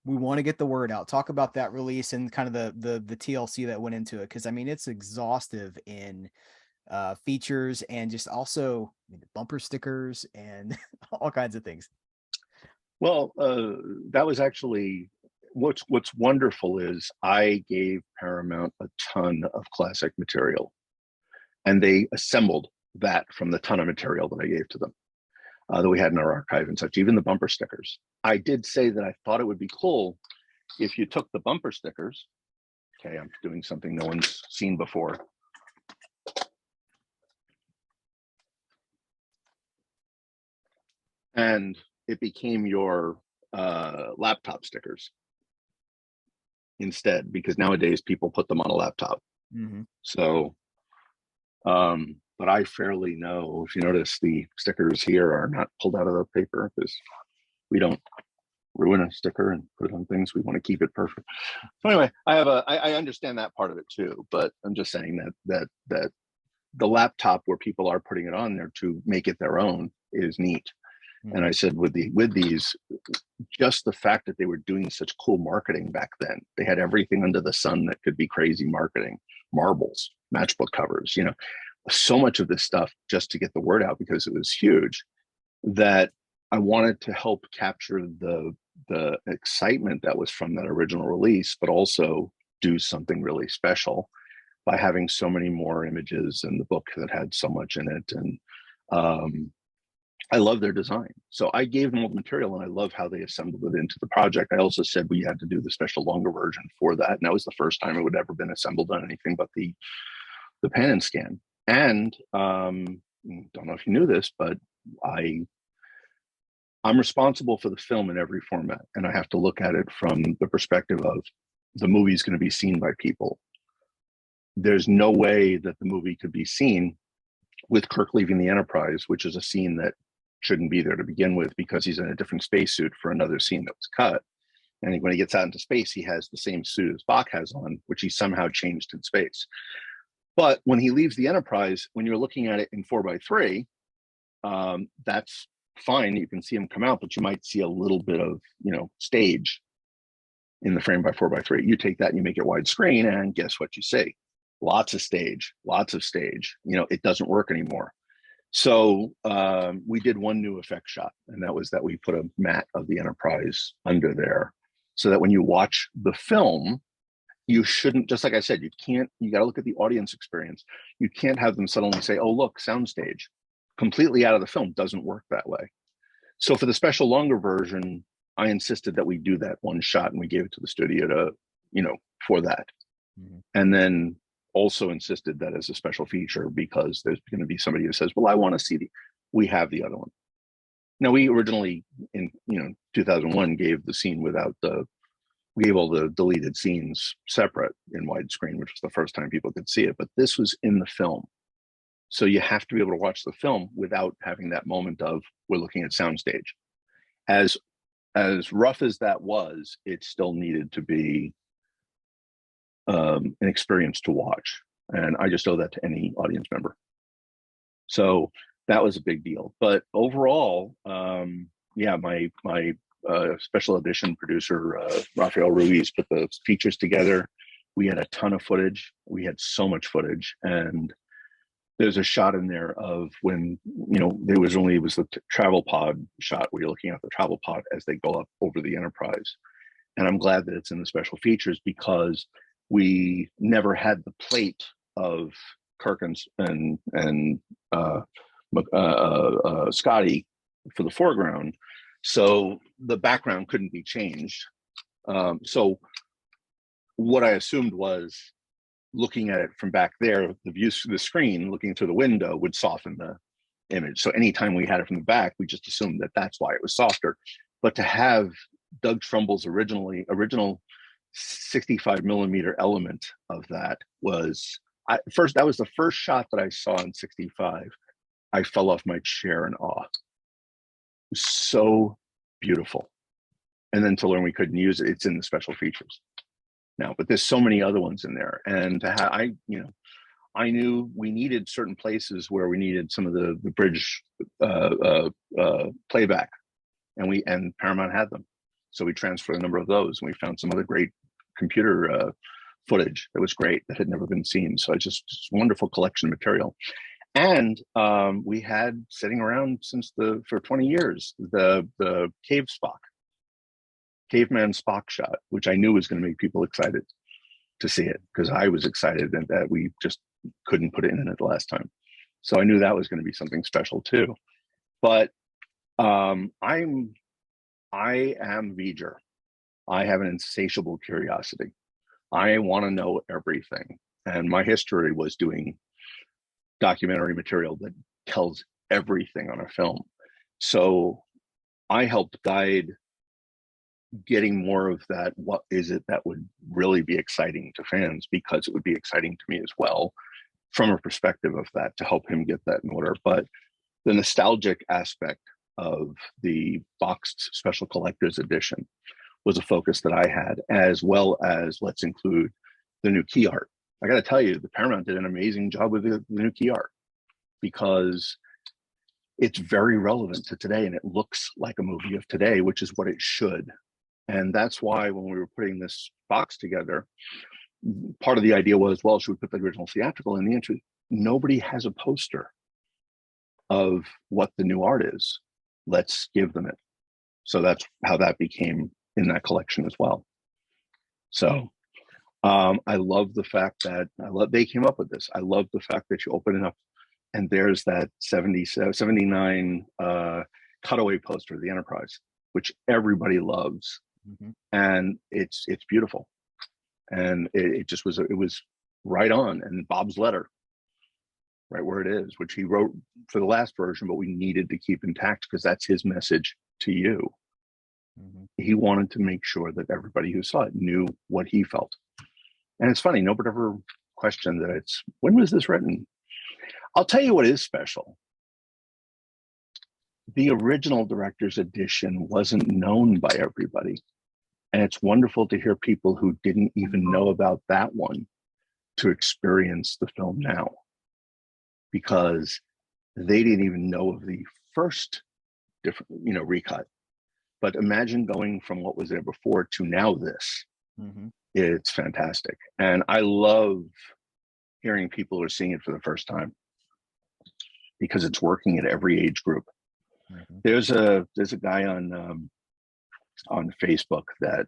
We want to get the word out. Talk about that release and kind of the TLC that went into it, because I mean it's exhaustive in features and just also bumper stickers and all kinds of things. Well, that was actually what's wonderful is I gave Paramount a ton of classic material, and they assembled that from the ton of material that I gave to them, that we had in our archive and such, even the bumper stickers. I did say that I thought it would be cool if you took the bumper stickers. Okay, I'm doing something no one's seen before. And it became your laptop stickers instead, because nowadays people put them on a laptop. Mm-hmm. So, but I fairly know, if you notice, the stickers here are not pulled out of the paper because we don't ruin a sticker and put it on things. We want to keep it perfect. So anyway, I understand that part of it too, but I'm just saying that the laptop where people are putting it on there to make it their own is neat. And I said with these, just the fact that they were doing such cool marketing back then, they had everything under the sun that could be crazy marketing, marbles, matchbook covers, so much of this stuff just to get the word out, because it was huge, that I wanted to help capture the excitement that was from that original release, but also do something really special by having so many more images and the book that had so much in it. And I love their design. So I gave them all the material, and I love how they assembled it into the project. I also said we had to do the special longer version for that. And that was the first time it would ever been assembled on anything but the pan and scan. And don't know if you knew this, but I'm responsible for the film in every format. And I have to look at it from the perspective of the movie's going to be seen by people. There's no way that the movie could be seen with Kirk leaving the Enterprise, which is a scene that shouldn't be there to begin with, because he's in a different spacesuit for another scene that was cut. And when he gets out into space, he has the same suit as Spock has on, which he somehow changed in space. But when he leaves the Enterprise, when you're looking at it in 4:3, that's fine. You can see him come out, but you might see a little bit of, stage in the frame by 4:3. You take that and you make it widescreen, and guess what you see? Lots of stage, lots of stage. It doesn't work anymore. So we did one new effect shot, and that was that we put a mat of the Enterprise under there, so that when you watch the film, you shouldn't, just like I said, you got to look at the audience experience. You can't have them suddenly say, oh, look, soundstage. Completely out of the film. Doesn't work that way. So for the special longer version, I insisted that we do that one shot, and we gave it to the studio to, for that. Mm-hmm. And then also insisted that as a special feature, because there's going to be somebody who says, well, I want to see we have the other one. Now, we originally in 2001 gave the scene we gave all the deleted scenes separate in widescreen, which was the first time people could see it, but this was in the film. So you have to be able to watch the film without having that moment of, we're looking at soundstage. As rough as that was, it still needed to be an experience to watch, and I just owe that to any audience member. So that was a big deal. But overall, my special edition producer Rafael Ruiz put the features together. We had a ton of footage. We had so much footage, and there's a shot in there of when it was the travel pod shot where you're looking at the travel pod as they go up over the Enterprise. And I'm glad that it's in the special features, because we never had the plate of Kirk and Scotty for the foreground, so the background couldn't be changed. So what I assumed was, looking at it from back there, the view through the screen, looking through the window, would soften the image. So anytime we had it from the back, we just assumed that that's why it was softer. But to have Doug Trumbull's original 65 millimeter element of that was that was the first shot that I saw in 65 I fell off my chair in awe. It was so beautiful. And then to learn we couldn't use it, it's in the special features now, but there's so many other ones in there. And to have, I knew we needed certain places where we needed some of the bridge playback, and Paramount had them. So we transferred a number of those, and we found some other great computer footage that was great that had never been seen. So it's just wonderful collection of material. And we had sitting around for 20 years the caveman Spock shot, which I knew was going to make people excited to see it, because I was excited and that we just couldn't put it in it the last time. So I knew that was going to be something special too. But I am V'ger. I have an insatiable curiosity. I want to know everything. And my history was doing documentary material that tells everything on a film. So I helped guide getting more of that. What is it that would really be exciting to fans? Because it would be exciting to me as well, from a perspective of that, to help him get that in order. But the nostalgic aspect of the boxed special collector's edition was a focus that I had, as well as let's include the new key art. I got to tell you, the Paramount did an amazing job with the new key art, because it's very relevant to today and it looks like a movie of today, which is what it should. And that's why when we were putting this box together, part of the idea was, well, should we put the original theatrical in the entry? Nobody has a poster of what the new art is. Let's give them it. So that's how that became in that collection as well. So I love the fact that they came up with this. I love the fact that you open it up and there's that 79 cutaway poster of the Enterprise, which everybody loves. Mm-hmm. And it's beautiful. And it was right on. And Bob's letter, right where it is, which he wrote for the last version, but we needed to keep intact because that's his message to you. Mm-hmm. He wanted to make sure that everybody who saw it knew what he felt. And it's funny, nobody ever questioned that when was this written? I'll tell you what is special. The original director's edition wasn't known by everybody. And it's wonderful to hear people who didn't even know about that one to experience the film now, because they didn't even know of the first recut. But imagine going from what was there before to now this. Mm-hmm. It's fantastic. And I love hearing people who are seeing it for the first time, because it's working at every age group. Mm-hmm. There's a guy on Facebook that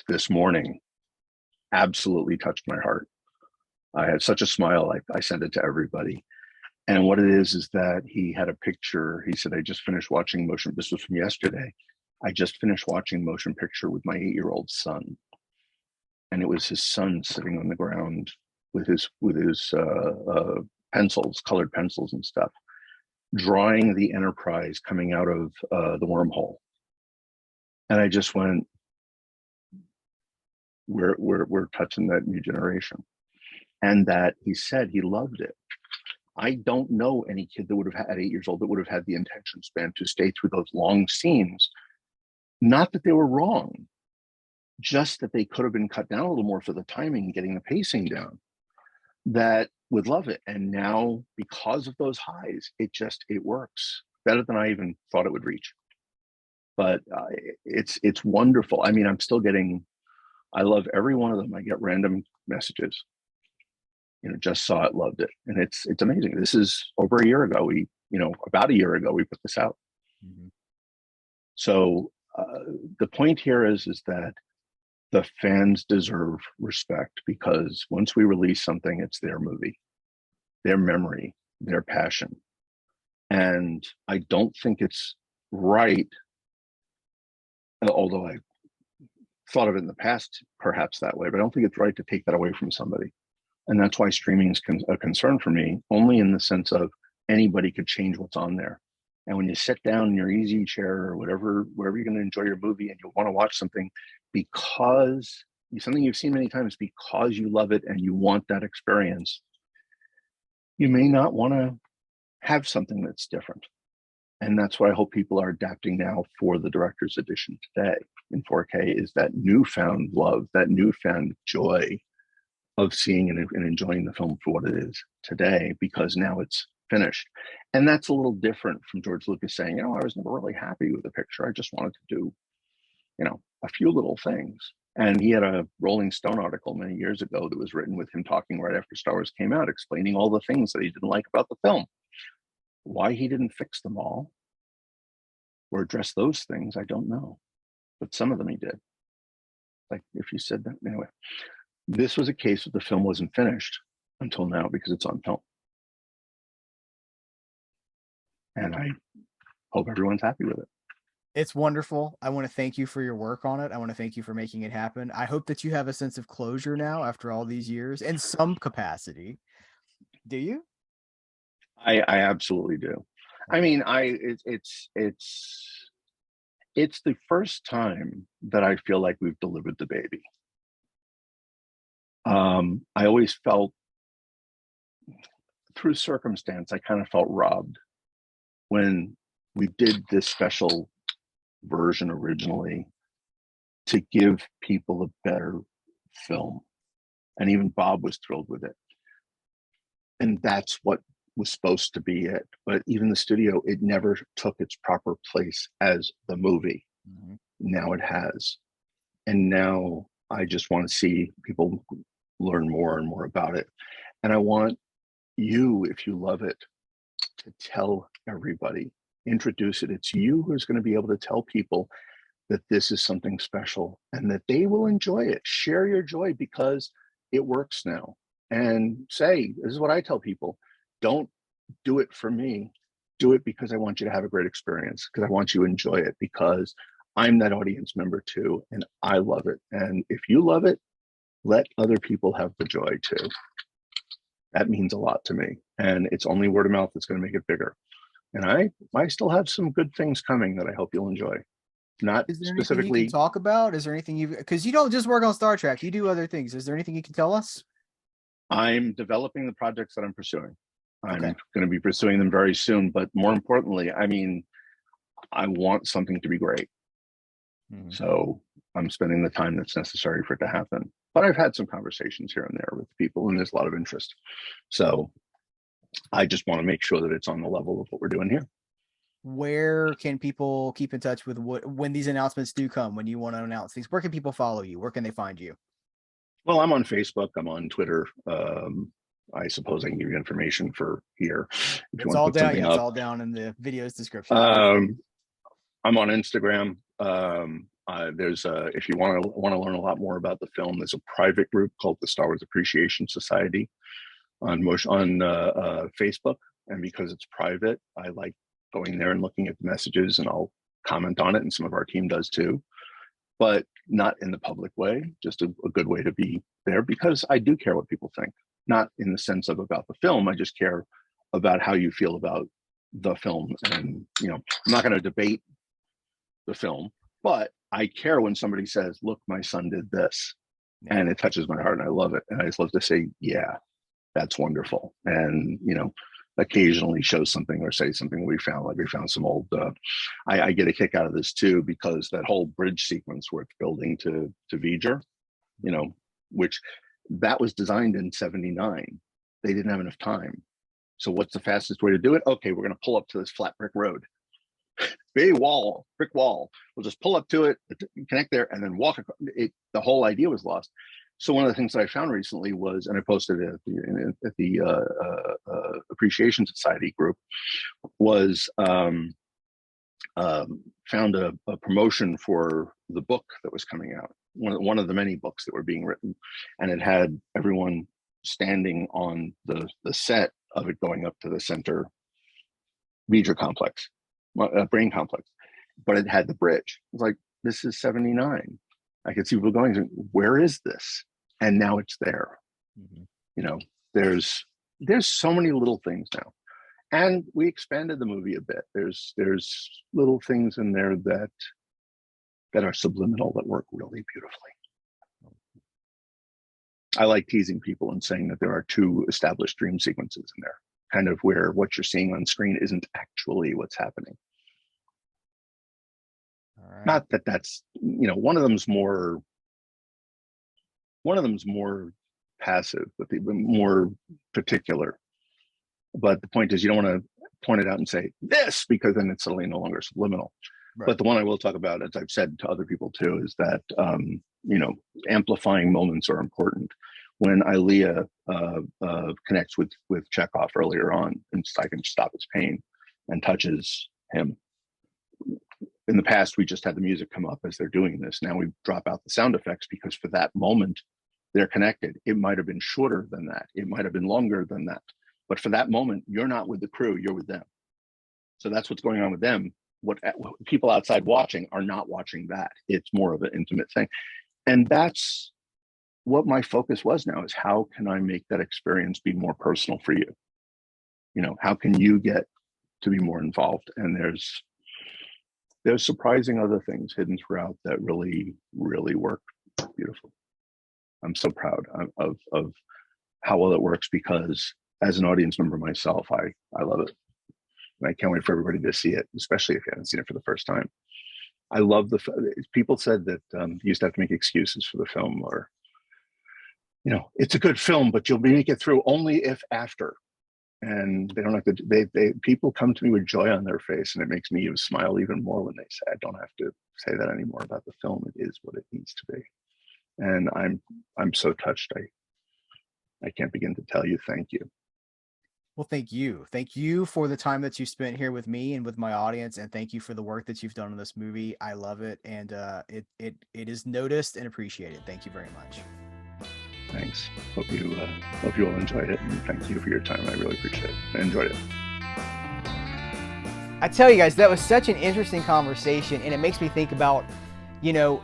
this morning absolutely touched my heart. I had such a smile. I sent it to everybody. And what it is that he had a picture. He said, I just finished watching motion. This was from yesterday. I just finished watching motion picture with my 8-year-old son. And it was his son sitting on the ground with his pencils, colored pencils and stuff, drawing the Enterprise coming out of the wormhole. And I just went, we're touching that new generation. And that he said he loved it. I don't know any kid that would have had 8 years old that would have had the attention span to stay through those long scenes. Not that they were wrong, just that they could have been cut down a little more for the timing and getting the pacing down, that would love it. And now, because of those highs, it works better than I even thought it would reach. But it's wonderful. I mean, I love every one of them. I get random messages. Just saw it, loved it. And it's amazing. This is over a year ago. About a year ago, we put this out. Mm-hmm. So the point here is that the fans deserve respect, because once we release something, it's their movie, their memory, their passion. And I don't think it's right, although I thought of it in the past perhaps that way, but I don't think it's right to take that away from somebody. And that's why streaming is a concern for me, only in the sense of anybody could change what's on there. And when you sit down in your easy chair or wherever you're going to enjoy your movie and you want to watch something because something you've seen many times, because you love it and you want that experience, you may not want to have something that's different. And that's what I hope people are adapting now for the director's edition today in 4K, is that newfound love, that newfound joy of seeing and enjoying the film for what it is today, because now it's finished. And that's a little different from George Lucas saying, I was never really happy with the picture. I just wanted to do, a few little things. And he had a Rolling Stone article many years ago that was written with him talking right after Star Wars came out, explaining all the things that he didn't like about the film. Why he didn't fix them all or address those things, I don't know. But some of them he did. Like if you said that, anyway. This was a case that the film wasn't finished until now because it's on film. And I hope everyone's happy with it. It's wonderful. I want to thank you for your work on it. I want to thank you for making it happen. I hope that you have a sense of closure now after all these years in some capacity. Do you? I absolutely do. I mean, it's the first time that I feel like we've delivered the baby. I always felt, through circumstance, I kind of felt robbed when we did this special version originally to give people a better film. And even Bob was thrilled with it. And that's what was supposed to be it. But even the studio, it never took its proper place as the movie. Mm-hmm. Now it has. And now I just want to see people learn more and more about it. And I want you, if you love it, to tell everybody, introduce it. It's you who's going to be able to tell people that this is something special and that they will enjoy it. Share your joy because it works now. And say, this is what I tell people, don't do it for me. Do it because I want you to have a great experience, because I want you to enjoy it, because I'm that audience member too, and I love it. And if you love it, let other people have the joy too. That means a lot to me. And it's only word of mouth that's going to make it bigger. And I still have some good things coming that I hope you'll enjoy. Not is there specifically. Anything you can talk about? Is there anything because you don't just work on Star Trek, you do other things. Is there anything you can tell us? I'm developing the projects that I'm pursuing. I'm going to be pursuing them very soon. But more importantly, I mean, I want something to be great. Mm-hmm. So I'm spending the time that's necessary for it to happen. But I've had some conversations here and there with people, and there's a lot of interest. So I just want to make sure that it's on the level of what we're doing here. Where can people keep in touch with when these announcements do come, when you want to announce things? Where can people follow you? Where can they find you? Well, I'm on Facebook. I'm on Twitter. I suppose I can give you information for here. If it's all down. Yeah, it's all down in the video's description. I'm on Instagram. There's if you want to learn a lot more about the film, there's a private group called the Star Wars Appreciation Society on Facebook. And because it's private, I like going there and looking at the messages, and I'll comment on it, and some of our team does too, but not in the public way, just a good way to be there, because I do care what people think, not in the sense of about the film. I just care about how you feel about the film. And, I'm not going to debate the film, but I care when somebody says, look, my son did this, and it touches my heart and I love it. And I just love to say, yeah, that's wonderful. And, occasionally show something or say something we found some old, I get a kick out of this too, because that whole bridge sequence where it's building to V'ger, which that was designed in 79. They didn't have enough time. So what's the fastest way to do it? Okay, we're going to pull up to this flat brick road. Big wall, brick wall. We'll just pull up to it, connect there, and then walk across it. The whole idea was lost. So one of the things that I found recently was, and I posted it at the Appreciation Society group, was found a promotion for the book that was coming out, one of the many books that were being written, and it had everyone standing on the set of it going up to the center V'ger complex, brain complex, but it had the bridge. It was like, this is 79. I could see people going, where is this? And now it's there. Mm-hmm. There's so many little things now, and we expanded the movie a bit. There's little things in there that are subliminal that work really beautifully. I like teasing people and saying that there are 2 established dream sequences in there. kind of where what you're seeing on screen isn't actually what's happening. All right. Not that that's, one of them's more passive, but more particular. But the point is, you don't want to point it out and say this, because then it's suddenly no longer subliminal. Right. But the one I will talk about, as I've said to other people too, is that amplifying moments are important. When Ilea connects with Chekhov earlier on, and I can stop his pain, and touches him. In the past, we just had the music come up as they're doing this. Now we drop out the sound effects, because for that moment, they're connected. It might have been shorter than that. It might have been longer than that. But for that moment, you're not with the crew, you're with them. So that's what's going on with them. What people outside watching are not watching that. It's more of an intimate thing. And that's what my focus was now, is how can I make that experience be more personal for you? How can you get to be more involved? And there's surprising other things hidden throughout that really, really work beautifully. I'm so proud of how well it works, because as an audience member myself, I love it. And I can't wait for everybody to see it, especially if you haven't seen it for the first time. I love people said that you used to have to make excuses for the film, or, it's a good film, but you'll make it through only if after. And they don't have to, people come to me with joy on their face, and it makes me smile even more when they say, I don't have to say that anymore about the film. It is what it needs to be. And I'm so touched. I can't begin to tell you thank you. Well, thank you. Thank you for the time that you spent here with me and with my audience, and thank you for the work that you've done on this movie. I love it, and it is noticed and appreciated. Thank you very much. Thanks. Hope you all enjoyed it, and thank you for your time. I really appreciate it. I enjoyed it. I tell you guys, that was such an interesting conversation, and it makes me think about,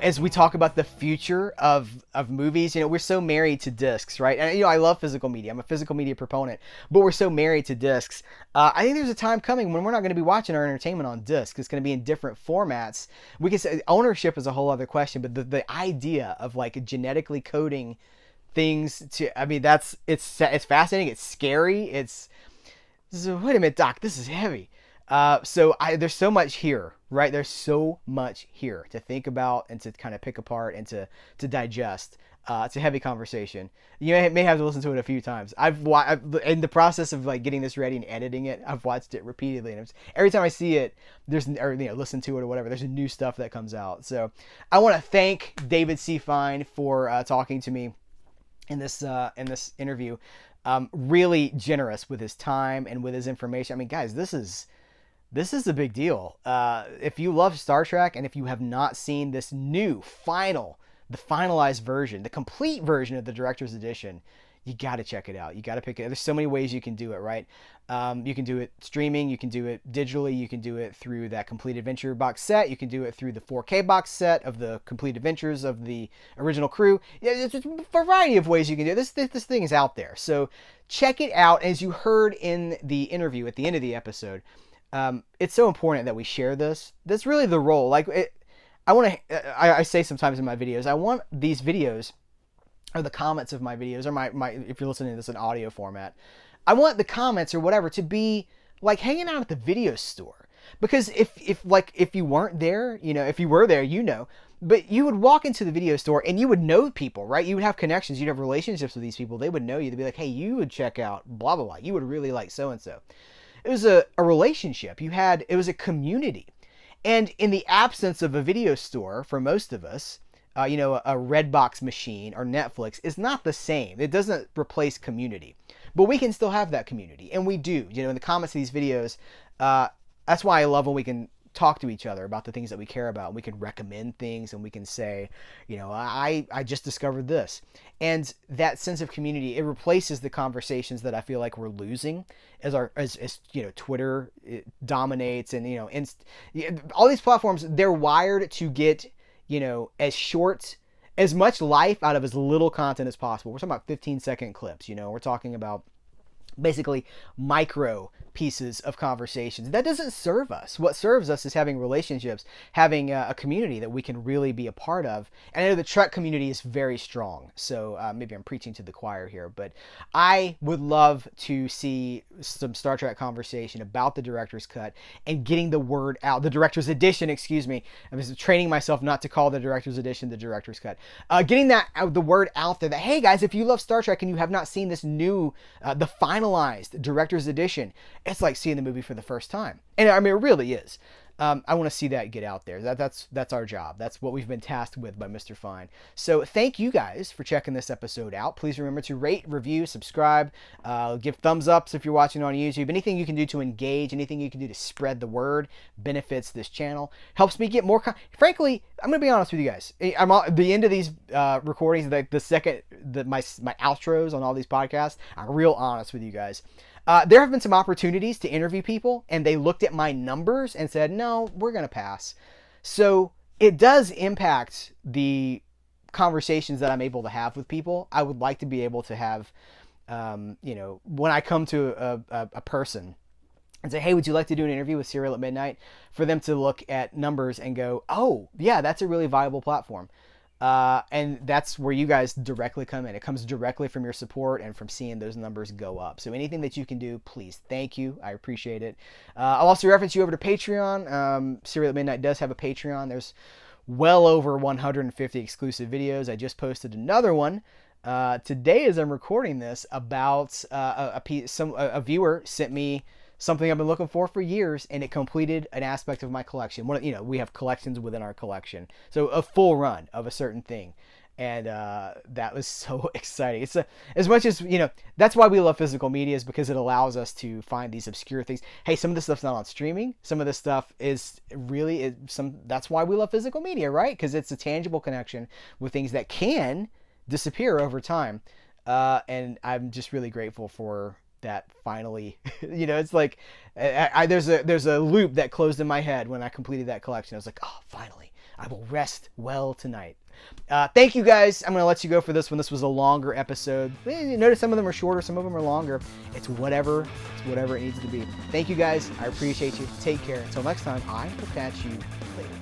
as we talk about the future of movies, we're so married to discs, right? And, I love physical media. I'm a physical media proponent, but we're so married to discs. I think there's a time coming when we're not going to be watching our entertainment on disc. It's going to be in different formats. We can say ownership is a whole other question, but the idea of like genetically coding things it's fascinating. It's scary. Wait a minute, Doc, this is heavy. There's so much here, right? There's so much here to think about and to kind of pick apart and to digest. It's a heavy conversation. You may have to listen to it a few times. I've in the process of like getting this ready and editing it, I've watched it repeatedly, and every time I see it, listen to it or whatever, there's new stuff that comes out. So I want to thank David C. Fein for talking to me in this interview. Really generous with his time and with his information. I mean, guys, this is a big deal. If you love Star Trek, and if you have not seen this new the finalized version, the complete version of the director's edition, you got to check it out. You got to pick it. There's so many ways you can do it, right? You can do it streaming. You can do it digitally. You can do it through that Complete Adventure box set. You can do it through the 4K box set of the Complete Adventures of the original crew. Yeah, there's a variety of ways you can do it. This thing is out there. So check it out. As you heard in the interview at the end of the episode, it's so important that we share this. That's really the role. I say sometimes in my videos, I want these videos, or the comments of my videos, or my if you're listening to this in audio format, I want the comments or whatever to be like hanging out at the video store. Because if you weren't there, if you were there, but you would walk into the video store and you would know people, right? You would have connections, you'd have relationships with these people. They would know you. They'd be like, hey, you would check out blah, blah, blah. You would really like so-and-so. It was a relationship. It was a community. And in the absence of a video store, for most of us, a Redbox machine or Netflix is not the same. It doesn't replace community. But we can still have that community. And we do. In the comments of these videos, that's why I love when we can talk to each other about the things that we care about. We can recommend things, and we can say, I just discovered this. And that sense of community, it replaces the conversations that I feel like we're losing as Twitter dominates, and all these platforms, they're wired to get as much life out of as little content as possible. We're talking about 15-second clips. We're talking about basically micro pieces of conversations. That doesn't serve us. What serves us is having relationships, having a community that we can really be a part of. And I know the Trek community is very strong, so maybe I'm preaching to the choir here, but I would love to see some Star Trek conversation about the director's cut and getting the word out, the director's edition, excuse me. I'm just training myself not to call the director's edition the director's cut. Getting that the word out there that, hey guys, if you love Star Trek and you have not seen this new, the finalized director's edition, it's like seeing the movie for the first time. And I mean, it really is. I want to see that get out there. That's our job. That's what we've been tasked with by Mr. Fein. So thank you guys for checking this episode out. Please remember to rate, review, subscribe, give thumbs ups if you're watching on YouTube. Anything you can do to engage, anything you can do to spread the word benefits this channel. Helps me get more. Frankly, I'm gonna be honest with you guys. I'm at the end of these recordings, my outros on all these podcasts. I'm real honest with you guys. There have been some opportunities to interview people, and they looked at my numbers and said, no, we're going to pass. So it does impact the conversations that I'm able to have with people. I would like to be able to have, when I come to a person and say, hey, would you like to do an interview with Cereal at Midnight? For them to look at numbers and go, oh, yeah, that's a really viable platform. And that's where you guys directly come in. It comes directly from your support and from seeing those numbers go up. So anything that you can do, please, thank you. I appreciate it. I'll also reference you over to Patreon. Cereal at Midnight does have a Patreon. There's well over 150 exclusive videos. I just posted another one today as I'm recording this about a viewer sent me something I've been looking for years, and it completed an aspect of my collection. We have collections within our collection, so a full run of a certain thing, and that was so exciting. It's as much as that's why we love physical media, is because it allows us to find these obscure things. Hey, some of this stuff's not on streaming. Some of this stuff is really That's why we love physical media, right? Because it's a tangible connection with things that can disappear over time, and I'm just really grateful for that. Finally, it's like there's a loop that closed in my head when I completed that collection. I was like, oh, finally, I will rest well tonight. Thank you guys. I'm gonna let you go for this one. This was a longer episode. Notice some of them are shorter, some of them are longer. It's whatever it needs to be. Thank you guys. I appreciate you. Take care. Until next time, I will catch you later.